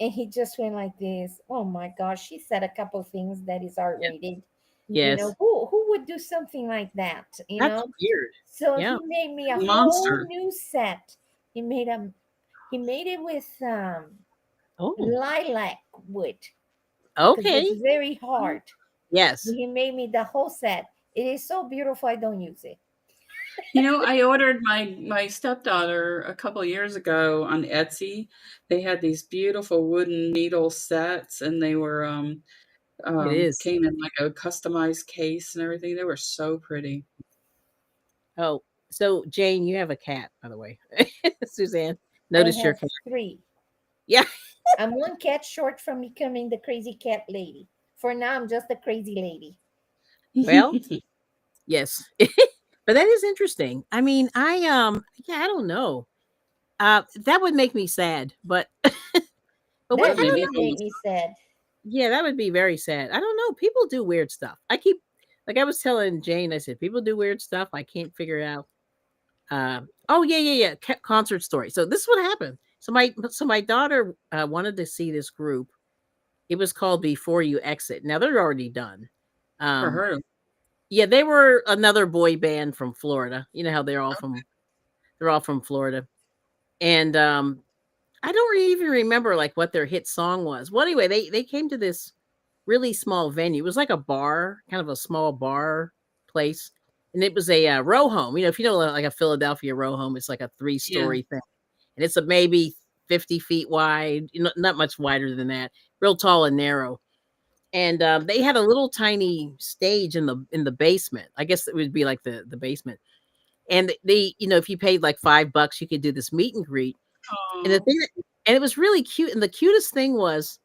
and he just went like this. Oh my gosh, she said a couple things that is Yeah. R-rated. Yes. Who would do something like that? That's weird. So Yeah. he made me a whole Monster. new set. He made a he made it with Oh, lilac wood because it's okay. very hard. Yes. He made me the whole set. It is so beautiful. I don't use it. I ordered my stepdaughter a couple years ago on Etsy. They had these beautiful wooden needle sets, and they were It is. came in like a customized case and everything. They were so pretty. Oh, so Jane, you have a cat, by the way. Suzanne, I notice your have cat. three. Yeah. I'm one cat short from becoming the crazy cat lady. For now, I'm just a crazy lady. Well, yes. But that is interesting. I mean, yeah, I don't know. That would make me sad, but what That That I made don't me would know. make almost. me sad. Yeah, that would be very sad. I don't know. People do weird stuff. Like I was telling Jane, I said people do weird stuff. I can't figure it out. Oh yeah, yeah, yeah. Concert story. So this is what happened. So my daughter wanted to see this group. It was called Before You Exit. Now they're already done. For Um, her. Yeah, they were another boy band from Florida. You know how they're all from Florida. And I don't even remember like what their hit song was. Well, anyway, they came to this really small venue. It was like a bar, kind of a small bar place, and it was a row home. If you know like a Philadelphia row home, it's like a Yeah. three-story thing, and it's a maybe 50 feet wide, not much wider than that, real tall and narrow. And they had a little tiny stage in the basement. I guess it would be like the basement. And they, if you paid like $5, you could do this meet and greet. And the Oh, thing and it was really cute, and the cutest thing was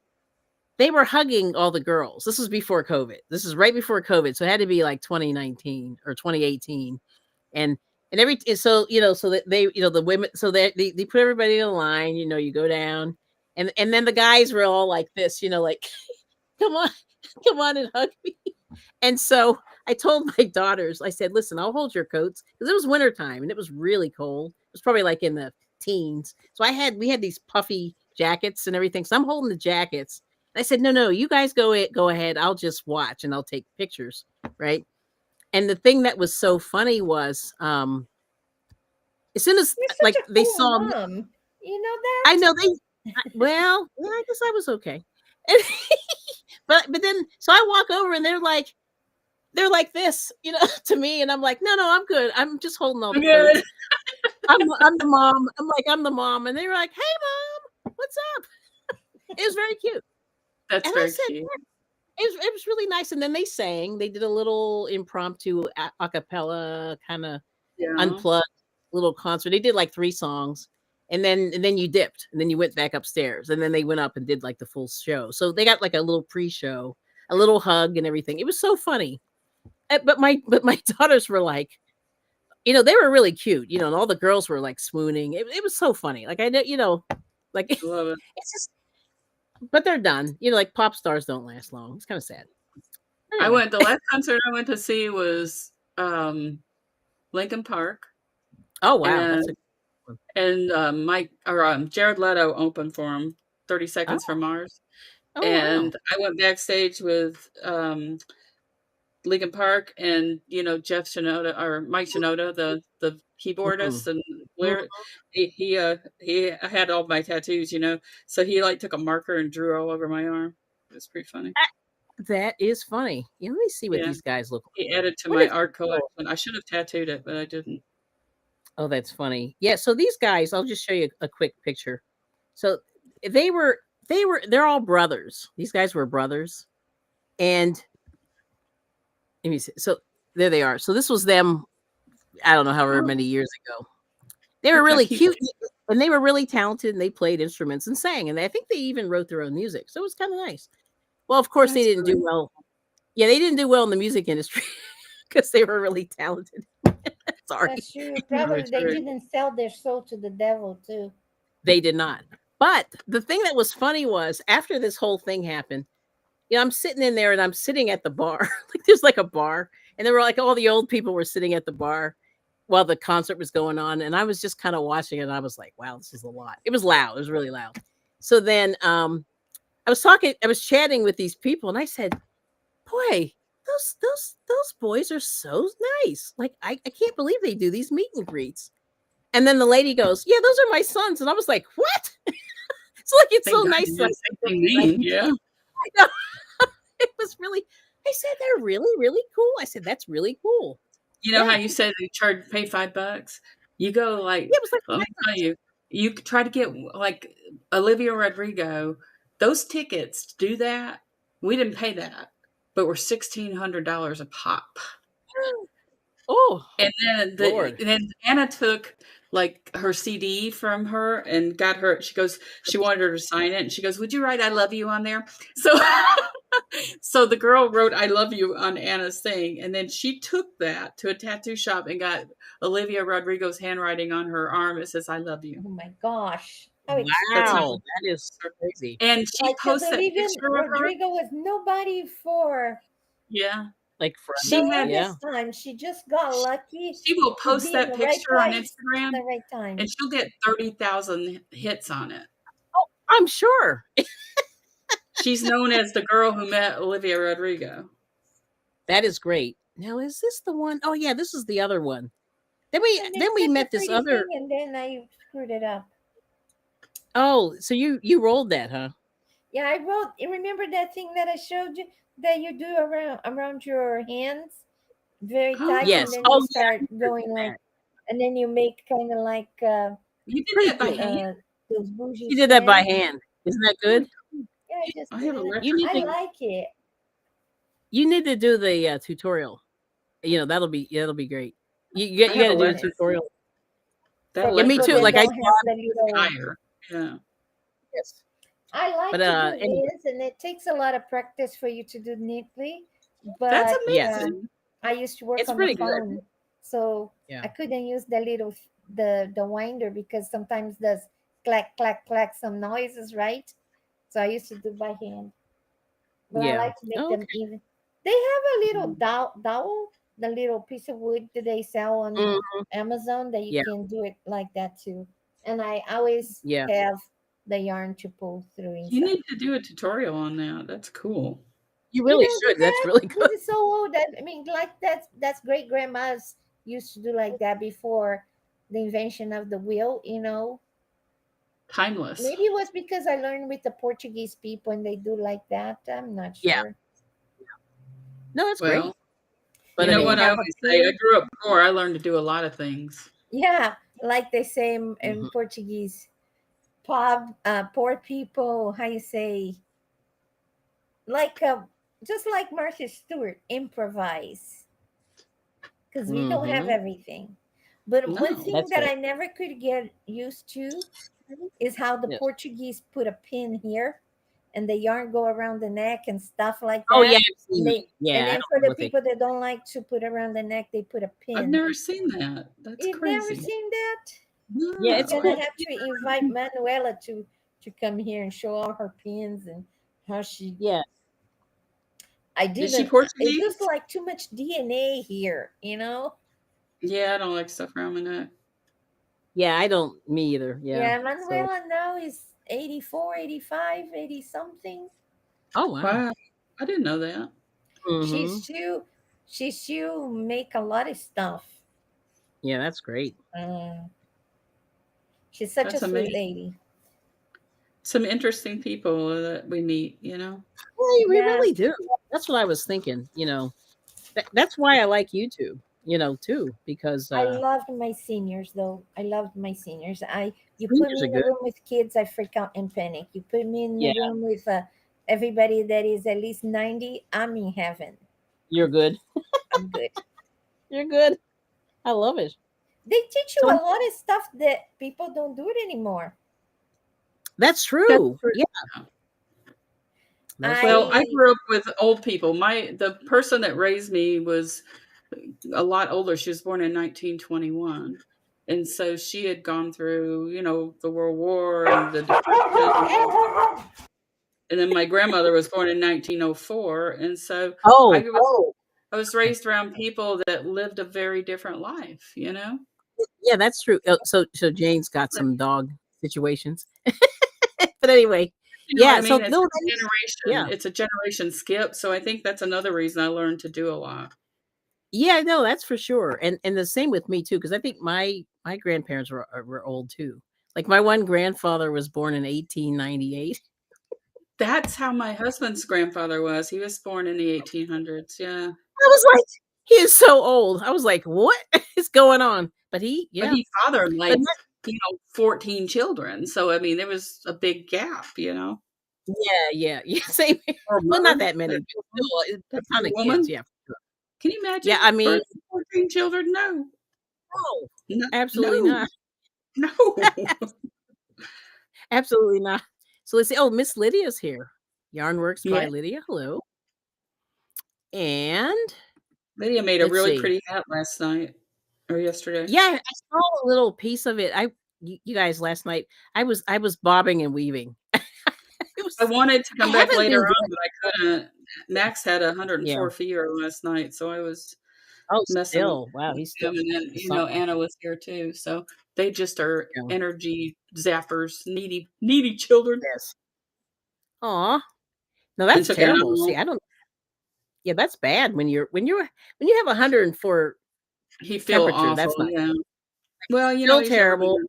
they were hugging all the girls. This was before COVID. This is right before COVID, so it had to be like 2019 or 2018. And so that they, the women, so they put everybody in a line. You go down, and then the guys were all like this, like, come on, come on and hug me. And so I told my daughters, I said, listen, I'll hold your coats, because it was wintertime and it was really cold. It was probably like in the teens. So we had these puffy jackets and everything. So I'm holding the jackets. I said, no, you guys go ahead. I'll just watch and I'll take pictures. Right. And the thing that was so funny was as soon as You're like such a they cool saw me, mom. You know I that? know well, yeah, I guess I was okay. And, but then so I walk over and they're like this, to me, and I'm like, no, I'm good. I'm just holding all the good. coats. I'm the mom. I'm the mom, and they were like, "Hey, mom, what's up?" It was very cute, That's and I very said, cute. it was really nice. And then they sang. They did a little impromptu acapella kind of Yeah. unplugged little concert. They did like 3 songs, and then you dipped, and then you went back upstairs, and then they went up and did like the full show. So they got like a little pre-show, a little hug, and everything. It was so funny. But my daughters were like, they were really cute, and all the girls were like swooning. It was so funny. Like I know, like I love it. it's just, but they're done. Like pop stars don't last long. It's kind of sad. Anyway. The last concert I went to see was Lincoln Park, Oh wow, and that's a good one. Mike or Jared Leto opened for him, 30 Oh, Seconds from Mars. oh wow. And I went backstage with Lincoln Park and Jeff Shinoda or Mike Shinoda, the Mhm. keyboardist and Mhm. lyric. He had all my tattoos, so he like took a marker and drew all over my arm. It was pretty funny. That is funny. Let me see what Yeah, these guys look like. he added to What my is art cool? collection. I should have tattooed it, but I didn't. Oh, that's funny. Yeah, so these guys, I'll just show you a quick picture. So they were they're all brothers. These guys were brothers. And let me see. So there they are. So this was them, I don't know, however Oh, many years ago. They were look how really cute! cute, and they were really talented, and they played instruments and sang, and I think they even wrote their own music. So it was kind of nice. Well, of course they That's didn't do really well. Yeah, they didn't do well in the music industry because they were really talented. Sorry. That's true. very Probably they true. didn't sell their soul to the devil too. They did not. But the thing that was funny was after this whole thing happened, I'm sitting in there and I'm sitting at the bar. Like there's like a bar, and there were like all the old people were sitting at the bar while the concert was going on, and I was just kind of watching it, and I was like, wow, this is a lot. It was loud. It was really loud. So then I was chatting with these people, and I said, boy, those boys are so nice. Like I can't believe they do these meet and greets. And then the lady goes, yeah, those are my sons. And I was like, what? It's like it's Thank so God nice you to didn't say anything mean. Yeah. I know. It was really, I said, they're really, really cool. I said, that's really cool. You know Yeah. how you said they pay $5? You go like, Yeah, it was like let me tell 5 bucks. you, you could try to get like Olivia Rodrigo. Those tickets to do that, we didn't pay that, but we're $1,600 a pop. Oh, And Lord. then Anna took like her CD from her and got her. She goes, she wanted her to sign it, and she goes, "Would you write 'I love you' on there?" So, so the girl wrote "I love you" on Anna's thing, and then she took that to a tattoo shop and got Olivia Rodrigo's handwriting on her arm. It says "I love you." Oh my gosh. How That's how. Wow. extreme. That is crazy. And she Like because posts that Olivia picture of her. Rodrigo was nobody for Yeah, Like the she forever. had. Yeah. longest time. She just got lucky She will to post be in that the right picture on place Instagram, at the right and time. she'll get 30,000 hits on it. Oh, I'm sure. She's known as the girl who met Olivia Rodrigo. That is great. Now is this the one? Oh yeah, this is the other one. Then And we it's such a met this pretty thing, other. and then I screwed it up. Oh, so you rolled that, huh? Yeah, I wrote. You remember that thing that I showed you that you do around your hands, very tight, Oh, and Yes. then you Oh yeah, start I going did like, that. and then you make kind of like you did Pretty that by cool. hand? those bougie You did that by stems. hand. Isn't that Oh, good? Yeah, I just I did have a it. You reference. need I to like it. do the tutorial. That'll be great. I You have got a to do the Yes, reference. tutorial. That for Yeah, me people electric too. one that Like I don't have saw. the little. higher. Yeah. Yes. I But like to do anyway, this, and it takes a lot of practice for you to do neatly. That's But yes, amazing. I used to work it's on the pretty good. phone, so Yeah. I couldn't use the little the winder because sometimes does clack clack clack some noises, right? So I used to do by hand, but I Yeah. like to make Oh, them okay. even. They have a little Mm. dowel, the little piece of wood that they sell on Mhm. Amazon that you Yeah. can do it like that too. And I always Yeah. have the yarn to pull through You inside. need to do a tutorial on that. That's cool. You You really don't do should. That's that really because good. it's so old. That I mean, like that's great grandmas used to do like that before the invention of the wheel. Timeless. Maybe it was because I learned with the Portuguese people and they do like that. I'm not Yeah. sure. No, that's Well, great. you But I know And they what mean, I have a always say? I pin. grew up poor. I learned to do a lot of things. Yeah, like they say in mhm. Portuguese, poor people. How you say? Like just like Martha Stewart, improvise because we don't have Mhm. everything. But one No. thing That's that right. I never could get used to is how the Yes. Portuguese put a pin here and the yarn go around the neck and stuff like Oh yeah, that. I've And seen it. they and Yeah, I then don't for know the what they. people that don't like to put around the neck, they put a I've pin. never seen that. That's You've never crazy. seen that? Yeah, We're it's No. gonna cool. have to invite Manuela to come here and show all her pins and how she. Yeah. I Is she didn't. It's just Portuguese? like too much DNA here. Yeah, I don't like stuff around my neck. Yeah, I don't. Me either. Yeah. Yeah, So. Manuela now is 84, 85, 80 something. Oh wow. Wow. I didn't know that. She's Mhm. still she's still make a lot of stuff. Yeah, that's great. Uh, she's such a That's sweet amazing. lady. Some interesting people that we meet. Well, we Yeah, really do. That's what I was thinking. That's why I like YouTube. Too, because I loved my seniors though. I loved my seniors. You put seniors me are in a good. room with kids, I freak out and panic. You put me in a Yeah, room with everybody that is at least 90, I'm in heaven. you're good. I'm good. You're good. I love it. They teach you a So lot of stuff that people don't do it anymore. that's That's true. true. Yeah, that's Well, true. I I grew up with old people. The person that raised me was a lot older. She was born in 1921. And so she had gone through the World War and the Depression. And then my grandmother was born in 1904. And so I Oh, grew up, I was raised around people that lived a very different life. yeah, that's true. So Jane's got some dog situations, but anyway, You know what yeah. I So mean? It's no, a generation. yeah, It's a generation skip. So I think that's another reason I learned to do a lot. yeah, no, that's for sure. And the same with me too, because I think my grandparents were old too. Like my one grandfather was born in 1898. That's how my husband's grandfather was. He was born in the 1800s. Yeah. I was like, he is so old. I was like, what is going on? But But yeah, he fathered but like, 14 children. So, I mean, there was a big gap. yeah. Same. For a Well, not mother, that many, that but still a that ton for a of kids. woman. Yeah, for sure. Can you Yeah. imagine I mean, birthing 14 children? No. no, No. absolutely No. not. No. Absolutely not. So let's see. Oh, Miss Lydia's here. Yarnworks by Yeah. Lydia. Hello. And Lydia made a let's really see. pretty hat last night or yesterday. Yeah, I saw a little piece of it. You guys last night. I was bobbing and weaving. It I was. wanted to I come back haven't later been on, good. but I couldn't. Max had a Yeah. 104 fever last night, so I was Oh, messing with still. Wow, he's still him, and then something. Anna was here too. So they just are Yeah. energy zappers, needy children, Yes. Aw. No, and that's took an terrible. See, animal. I don't. Yeah, that's bad when you have 104 He feel temperature. awful. That's not Yeah. Well, still terrible,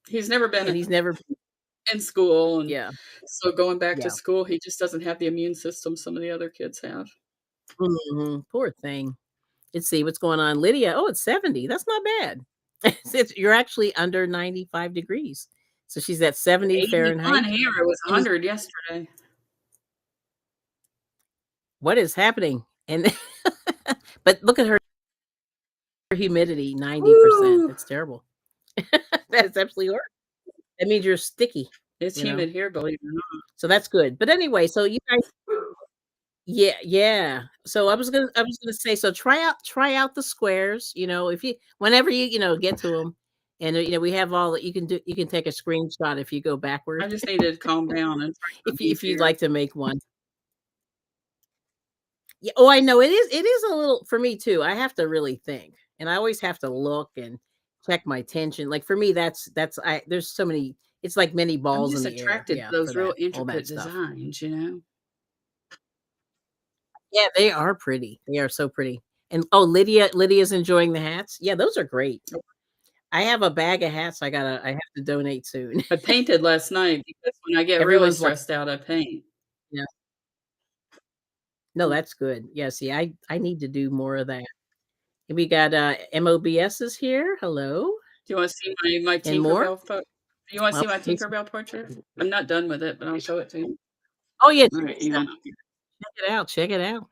he's never been and he's never. in school, and Yeah, so going back to yeah. school, he just doesn't have the immune system some of the other kids have. Poor thing. Let's see what's going on. Lydia, oh, it's 70. That's not bad. You're actually under 95 degrees. So she's at 70 81 Fahrenheit. here. It was And 100 yesterday. what is happening? And but look at her humidity, 90%. Woo! That's terrible. That's absolutely horrible. That means you're sticky, It's you know. humid here, believe it or not. So that's good. But anyway, so you guys, yeah. So I was gonna say, so try out the squares. If you whenever you get to them, and we have all that you can do. You can take a screenshot if you go backward, I just needed to calm down and try something if you'd easier. like to make one. Yeah. Oh, I know it is. It is a little for me too. I have to really think, and I always have to look and check my tension. Like for me, that's I. There's so many. It's like many I'm balls in just the air. attracted Yeah, to for those real that, all that intricate stuff. designs, you know? Yeah, they are pretty. They are so pretty. And oh, Lydia's enjoying the hats. Yeah, those are great. I have a bag of hats I have to donate soon. I painted last night because when I get really Everyone's like, stressed out, I paint. yeah. No, that's good. Yeah, see, I need to do more of that. And we got MOBS's here. Hello. Do you want to see my And more? Tinkerbell you want to Well, see my Tinkerbell portrait? I'm not done with it, but I'll show it to you. oh yeah, All right, hang on. check it out. Check it out.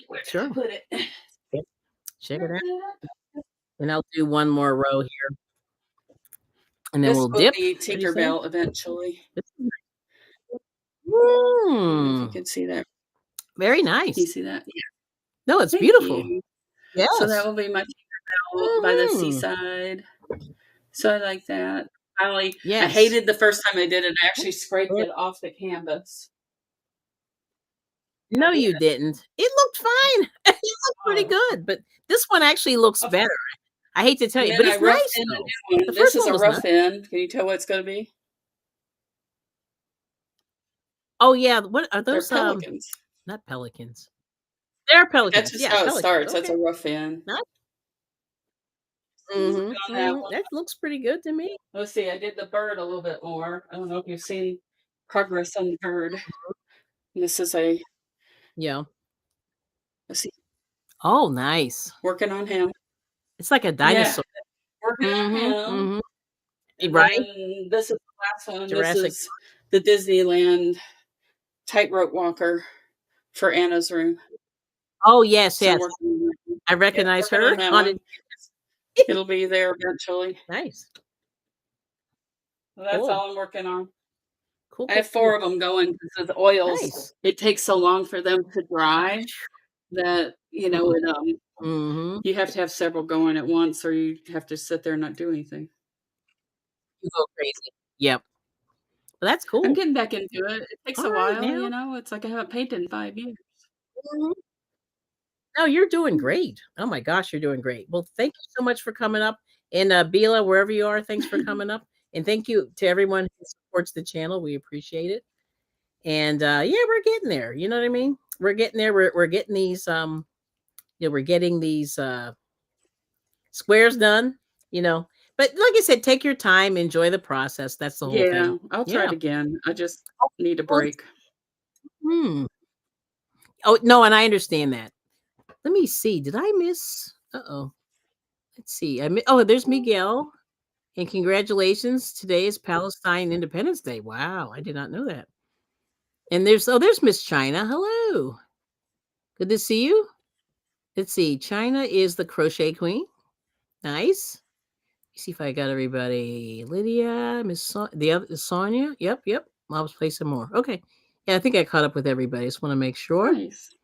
Where did I Sure. put it? Yep, check it out. And I'll do one more row here. And then This we'll will dip. be What'd you say? Tinkerbell eventually. This is nice. I don't know if you Mm, can see that. very Can you nice. see that? Yeah. No, it's Thank beautiful. you. Yes. So that will be my Tinkerbell by the Mhm. seaside. So I like that. I Yes. hated the first time I did it. I actually scraped it off the canvas. No, you didn't. It looked fine. It looked pretty good, but this one actually looks better. I hate to tell And you, then but I it's roughed nice in the though. new one. The This first is one a was rough nice. end. Can you tell what it's going to be? Oh yeah, what are They're those? pelicans. Not pelicans. They're That's pelicans. just Yeah, how it pelicans. starts. That's Okay. a rough end. Nice. So working on that one. That looks pretty good to me. Let's see. I did the bird a little bit more. I don't know if you've seen progress on the bird. This is a Yeah. let's see. Oh, nice. Working on him. It's like a Yeah. dinosaur. Working on him. And Right. then this is the last one. Jurassic. This is the Disneyland tightrope walker for Anna's room. Oh yes, So yes. I recognize working her on that on one. it. It'll be there eventually. Nice. So that's Cool. all I'm working on. Cool. I have 4 of them going because the oils, Nice. it takes so long for them to dry that, it, Mm-hmm. you have to have several going at once or you have to sit there and not do anything. You go crazy. Yep. Well, that's cool. I'm getting back into it. It takes a Alright while, now. It's like I haven't painted in 5 years. Mhm. No, you're doing great. Oh my gosh, you're doing great. Well, thank you so much for coming up. And Bila, wherever you are, thanks for coming up. And thank you to everyone who supports the channel. We appreciate it. And yeah, we're getting there. You know what I mean? We're getting there. We're getting these we're getting these squares done, you know. But like I said, take your time, enjoy the process. That's the whole Yeah, thing. I'll try it again. I just need a Well, break. Oh, no, and I understand that. Let me see. Did I miss? Uh-oh. Let's see. Oh, there's Miguel. And congratulations. Today is Palestine Independence Day. Wow, I did not know that. And there's Miss China. Hello. Good to see you. Let's see. China is the crochet queen. Nice. Let's see if I got everybody. Lydia, the other Sonia. Yep. I'll play some more. Okay. Yeah, I think I caught up with everybody. Just want to make sure. Nice.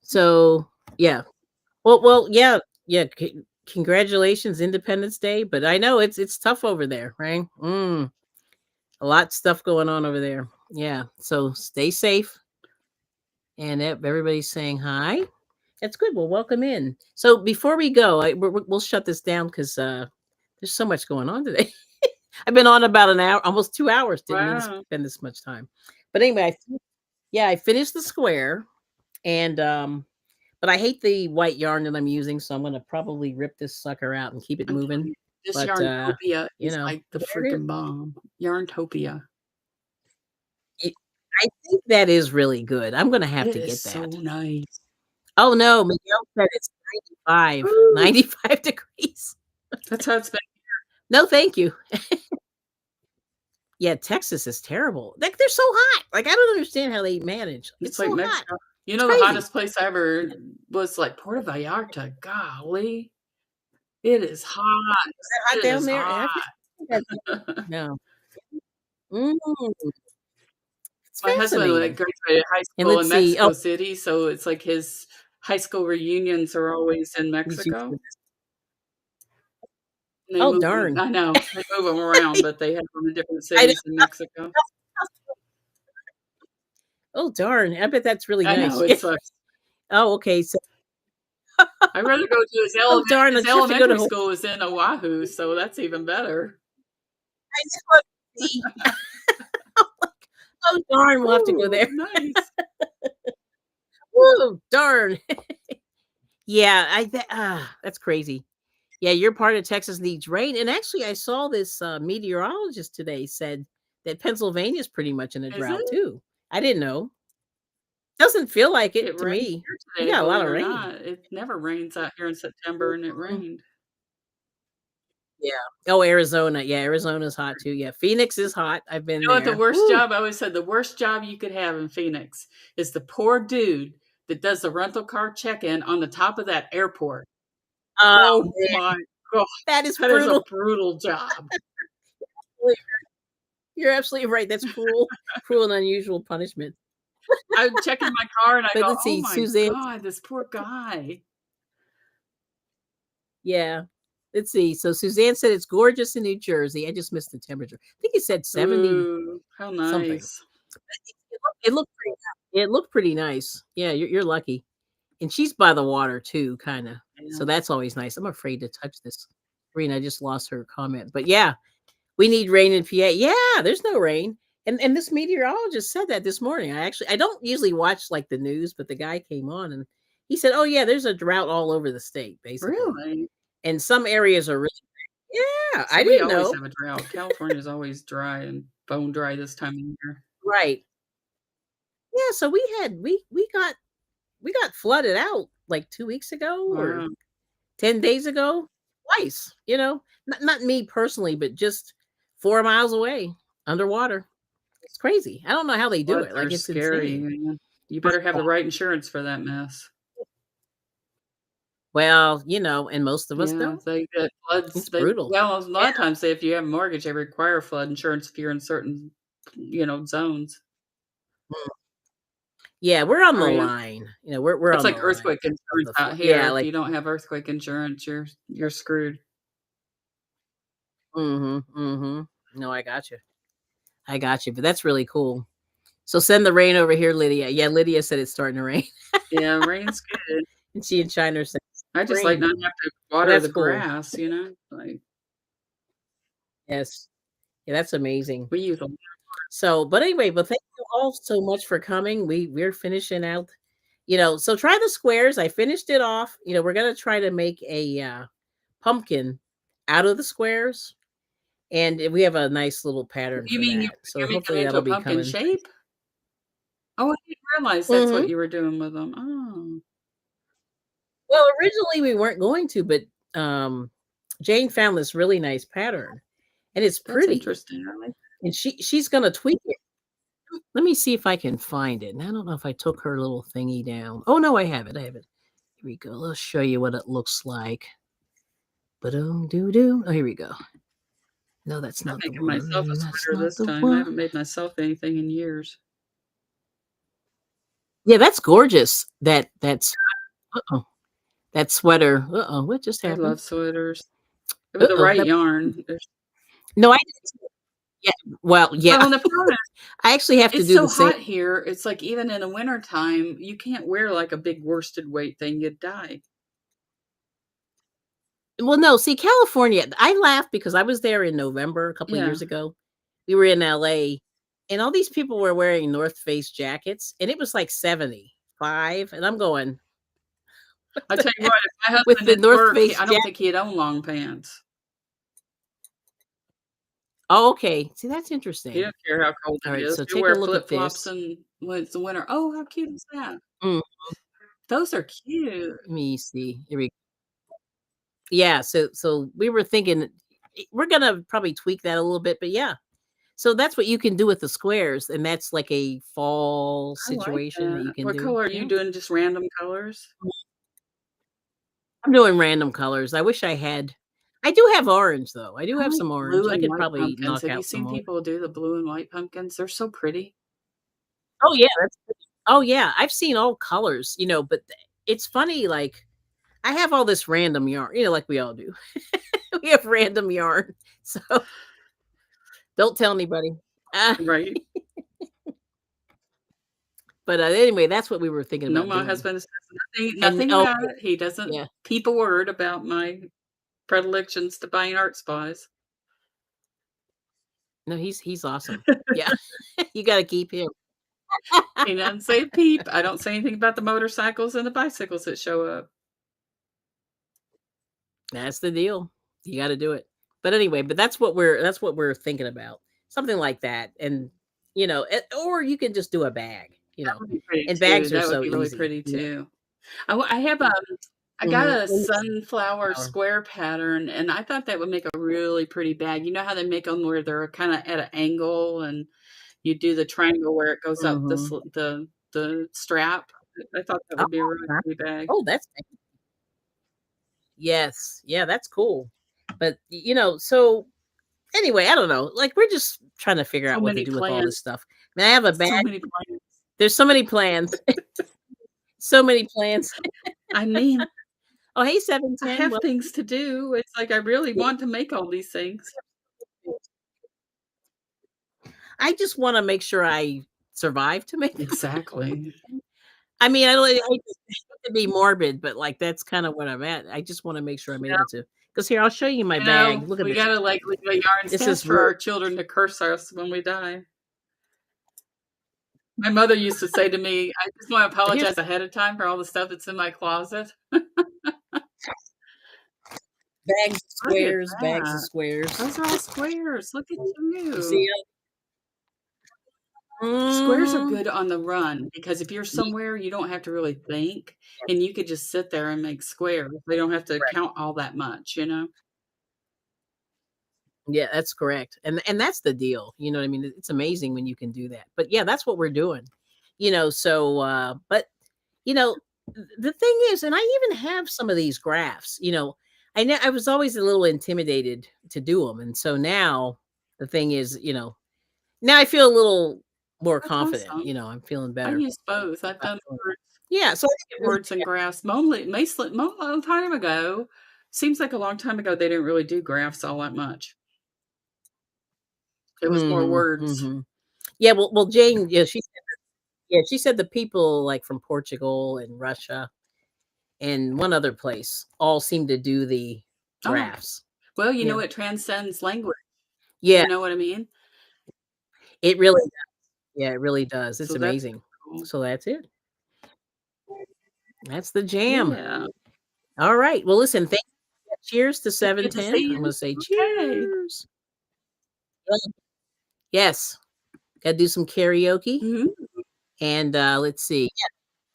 So yeah. Well, yeah. Congratulations, Independence Day. But I know it's tough over there, right? A lot of stuff going on over there. Yeah. So stay safe. And everybody's saying hi. That's good. Well, welcome in. So before we go, we'll shut this down because there's so much going on today. I've been on about an hour, almost 2 hours. Didn't mean to Wow. spend this much time. But anyway, I finished the square. And but I hate the white yarn that I'm using, so I'm gonna probably rip this sucker out and keep it I'm telling moving. you, this But Yarntopia you is know, like the there it is. freaking bomb. Yarntopia. It, I think that is really good. I'm gonna have It to is get so that. nice. Oh no, Miguel said it's 95, Woo! 95 degrees. That's how it's been. No, thank you. Yeah, Texas is terrible. Like they're so hot. Like I don't understand how they manage. It's It's like so hot. Mexico. You It's know, the crazy. hottest place I ever was like Puerto Vallarta. Golly, it is hot. Is that hot It down is there? hot. No. Mm, it's My husband like fascinating. graduated high And school let's in see. Oh, Mexico City, so it's like his high school reunions are always in he's used to Mexico. this. And they Oh move them. darn. I know they move them around, but they have them in different I know. cities in Mexico. Oh darn. I bet that's really I know nice. it sucks. Oh, okay. So I'd rather go to oh darn, his don't you have to go to elementary Hawaii? school is in Oahu, so that's even better. I just want to see. Oh darn, we'll have to go Ooh, there. nice. Woo, darn. Yeah, that's crazy. Yeah, your part of Texas needs rain. And actually, I saw this meteorologist today said that Pennsylvania is pretty much in a Is it? drought too. I didn't know. Doesn't feel like It it to rained me. here We today, got a lot believe of it or rain. not. It never rains out here in September, and it Mhm. rained. Yeah. Oh, Arizona. Yeah, Arizona's hot too. Yeah, Phoenix is hot. I've been You know what the there. worst Woo. job? I always said the worst job you could have in Phoenix is the poor dude that does the rental car check-in on the top of that airport. Oh, Oh man, my god, that is that is a brutal. brutal job. You're absolutely right. That's cruel, cruel and unusual punishment. I check in my car and I But go, let's "Oh see, my Suzanne. god, this poor guy." Yeah. Let's see. So Suzanne said it's gorgeous in New Jersey. I just missed the temperature. I think it said 70 Ooh, how something. nice. It looked pretty nice. Yeah, you're lucky. And she's by the water too, kind of. Yeah. So that's always nice. I'm afraid to touch this screen. I just lost her comment. But yeah, we need rain in PA. Yeah, there's no rain. And this meteorologist said that this morning. I don't usually watch like the news, but the guy came on and he said, "Oh yeah, there's a drought all over the state, basically. Really? And some areas are really yeah, So I we didn't always know. have a drought. California is always dry and bone dry this time of year. Right. Yeah, so we got flooded out like 2 weeks ago or Wow. 10 days ago twice, not me personally, but just 4 miles away underwater. It's crazy. I don't know how they do Floods it. are Like it's scary, insane. man. You But better have the right insurance for that mess. well, and most of us Yeah, don't. they get floods. It's brutal. A Yeah. lot of times, say if you have a mortgage, they require flood insurance if you're in certain, zones. Mm. Yeah, we're on Oh the yeah, line. We're it's on like the line earthquake of insurance the out yeah, here. If like you don't have earthquake insurance, you're screwed. mhm, mhm. No, I got you. I got you. But that's really cool. So send the rain over here, Lydia. Yeah, Lydia said it's starting to rain. Yeah, rain's good. And she and China said I just like rain. not have to Well, water that's the cool. grass. Like Yes. Yeah, that's amazing. we use a So, but anyway, but thank you all so much for coming. We're finishing out, so try the squares. I finished it off. We're gonna try to make a pumpkin out of the squares, and we have a nice little pattern You for mean that. So you're making hopefully it into that'll a be pumpkin coming. shape? Oh, I didn't realize that's what Hmm. you were doing with them. Oh, Well, originally we weren't going to, but um, Jane found this really nice pattern, and it's that's pretty. interesting. I like And she's gonna tweak it. Let me see if I can find it. And I don't know if I took her little thingy down. Oh no, I have it. I have it. Here we go. Let's show you what it looks like. Ba-dum, doo-doo. Oh, here we go. No, that's I'm not the making myself a one. That's sweater not this the time. I one. haven't made myself anything in years. Yeah, that's gorgeous. Uh-oh. That sweater. Uh-oh, what just I happened? love sweaters. With the Uh-oh. right yarn. No, I didn't. Yeah. Well, yeah. Well, and the problem is I actually have to it's do the so same. hot here. It's like even in the wintertime, you can't wear like a big worsted weight thing. You'd die. Well, no, see, California, I laughed because I was there in November a couple of Yeah. years ago. We were in LA and all these people were wearing North Face jackets and it was like 70. 5, and I'm going I tell you what, if my with husband the didn't North work, Face I don't jacket. think he'd own long pants. Oh, okay. See, that's He interesting. don't care how cold All it right, is. so He'll take a wear look at flip-flops this. and when it's the winter. Oh, how cute is that? Mm, Those are cute. let me see. Here we Yeah, so we were thinking we're gonna probably tweak that a little bit, but yeah. So that's what you can do with the squares, and that's like a fall I like situation that you that. can What do. color are You you know, doing? Just random colors? I'm doing random colors. I wish I had. I do have orange though. I do I have like some orange. blue I and could white probably pumpkins. knock Have you out some seen more. people do the blue and white pumpkins? They're so pretty. Oh yeah, that's. Oh yeah, I've seen all colors. But it's funny. Like I have all this random yarn. Like we all do. We have random yarn. So don't tell anybody. Uh, Right? but anyway, that's what we were thinking No, about my doing. husband says And nothing oh about it. He doesn't yeah, keep a word about my predilections to buying art supplies. no, he's awesome. Yeah, you got to keep him. He doesn't say a peep. I don't say anything about the motorcycles and the bicycles that show up. That's the deal. You got to do it. But anyway, that's what we're thinking about. Something like that, and or you can just do a bag. That would be pretty And too. bags are That would so be really easy. pretty too. I have I got Mhm. a sunflower Flower. square pattern, and I thought that would make a really pretty bag. You know how they make them where they're kind of at an angle, and you do the triangle where it goes up Mhm. the strap. I thought that Oh, would be a really okay. pretty bag. Oh, that's yes, yeah, that's cool. But so anyway, I don't know. Like we're just trying to figure So out what to many do with all plans. this stuff. I mean, I have a So bag. many plans. There's so many plans. So many plans. I mean, Oh, hey, I 710. have Well, things to do. It's like I really want to make all these things. I just want to make sure I survive to make them. Exactly. I mean, I hate to be morbid, but like that's kind of what I'm at. I just want to make sure I'm able to. Because here, I'll show you my bag. Look at We this. gotta like leave a yarn This stash is for real. our children to curse us when we die. My mother used to say to me, "I just want to Here's apologize ahead of time for all the stuff that's in my closet." bags of Look at squares, bags of that. squares. Those are all squares. Look at You see you. it? Squares are Mhm. good on the run because if you're Ye somewhere, you don't have to really think and you could just sit there and make squares. They don't have to Correct. count all that much, you know? Yeah, that's correct. And that's the deal. You know what I mean? It's amazing when you can do that. But yeah, that's what we're doing. So but the thing is, and I even have some of these graphs, I was always a little intimidated to do them. And so now the thing is, now I feel a little more That's confident. awesome. I'm feeling I better use both. I've about done doing it. Yeah, so I think it really words and graphs. A long time ago. Seems like a long time ago they didn't really do graphs all that much. It was more Mhm, words. mhm. Yeah, well, Jane, yeah, she said the people like from Portugal and Russia and one other place all seem to do the Oh, graphs. well, you You know, know? it transcends language. Yeah, You know what I mean? it really yeah, it really does. It's So that's amazing. cool. So that's it. That's the jam. Yeah. All right. Well, listen, cheers to It's good to see 710. I'm you. gonna say Okay. cheers. Yes. Gotta do some karaoke. Mhm. And let's see.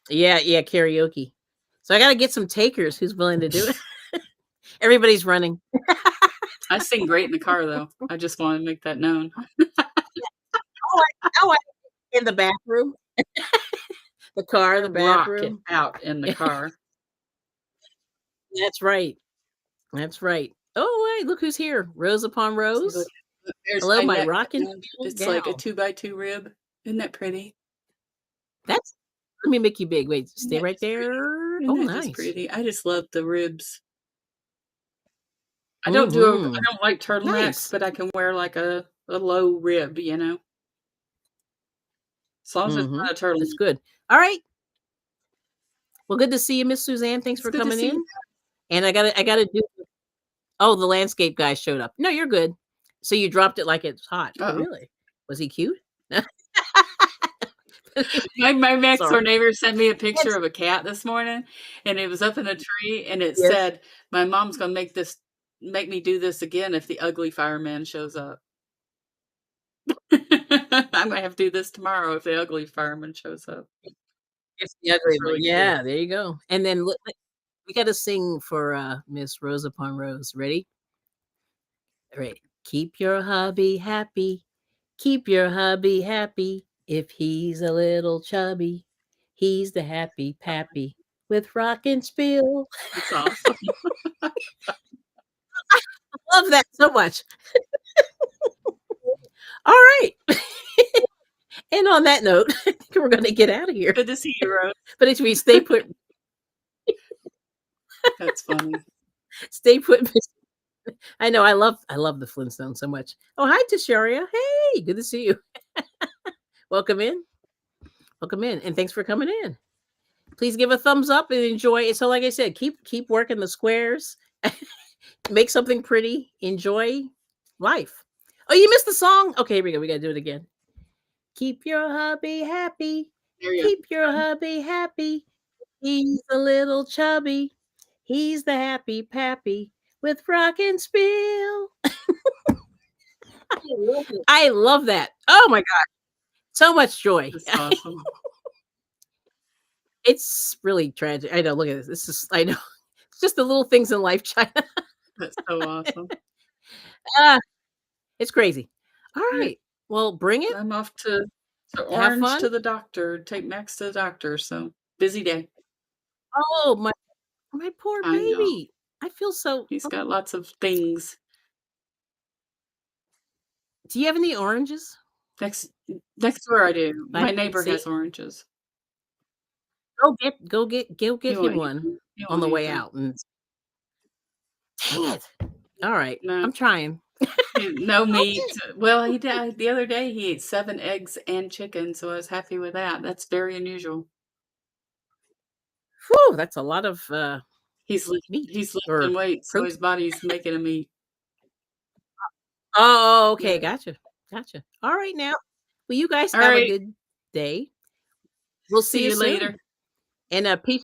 Yeah, karaoke. So I gotta get some takers who's willing to do it. Everybody's running. I sing great in the car, though. I just wanna make that known. Oh, in the bathroom. The car, I the rock it bathroom. out in the car. That's right. That's right. Oh, wait, look who's here. Rose upon See, look, Rose. there's Hello, my my neck rockin' band. little It's like a gal. 2 by 2 rib. Isn't that pretty? That's Let me make you big. Wait, Isn't stay that right just pretty? there. Isn't Oh, that just nice. pretty? I just love the ribs. I Mhm. don't like turtlenecks, Nice. but I can wear like a low rib, you know? As long as it's Mhm. not a That's turtleneck. good. All right. Well, good to see you, Miss Suzanne. Thanks It's for good to coming see you. in. And I gotta do Oh, the landscape guy showed up. No, you're good. So you dropped it like it's hot. Oh, Uh-oh. really? Was he cute? My next door Sorry. neighbor sent me a picture of a cat this morning, and it was up in a tree, and it Yes. said, "My mom's gonna make me do this again if the ugly fireman shows up." I'm gonna have to do this tomorrow if the ugly fireman shows up. It's the ugly It's one. really cute. Yeah, there you go. And then we gotta sing for Miss Rose upon Rose. Ready? All right. Keep your hubby happy. Keep your hubby happy. If he's a little chubby, he's the happy pappy with rock and spill. It's awesome. Love that so much. All right. And on that note, I think we're going to get out of here. Good to see you, Rose. But if we stay put, That's funny. stay put. I know I love the Flintstones so much. Oh, hi, Tisharia. Hey, good to see you. Welcome in. Welcome in. And thanks for coming in. Please give a thumbs up and enjoy it. So, like I said, keep working the squares. Make something pretty. Enjoy life. Oh, you missed the song? Okay, here we go. We gotta do it again. Keep your hubby happy. There you Keep your hubby happy. He's a little chubby. He's the happy pappy with rock and spill. I love that. Oh my God. So much joy. That's awesome. It's really tragic. I know. Look at this. This is, I know. It's just the little things in life, China. That's so awesome. Ah, it's crazy. All All right. right. Well, bring it. I'm off to Have Orange fun. to the doctor. Take Max to the doctor. So busy day. Oh, my poor I know. baby. I feel so. He's got lots of things. Do you have any oranges? Next door I do. I My can neighbor see. has oranges. Go get He him won't eat one them. He on won't the eat way them. out. And dang it. All right. No, I'm trying. no meat. Well, he did the other day. He ate 7 eggs and chicken, so I was happy with that. That's very unusual. Whew, that's a lot of He's meat lifting or weight, so his protein. body's making him eat. Oh, okay. Yeah. Gotcha. All right now. Well, you guys All have a right. good day. We'll see See you you soon. later. And peace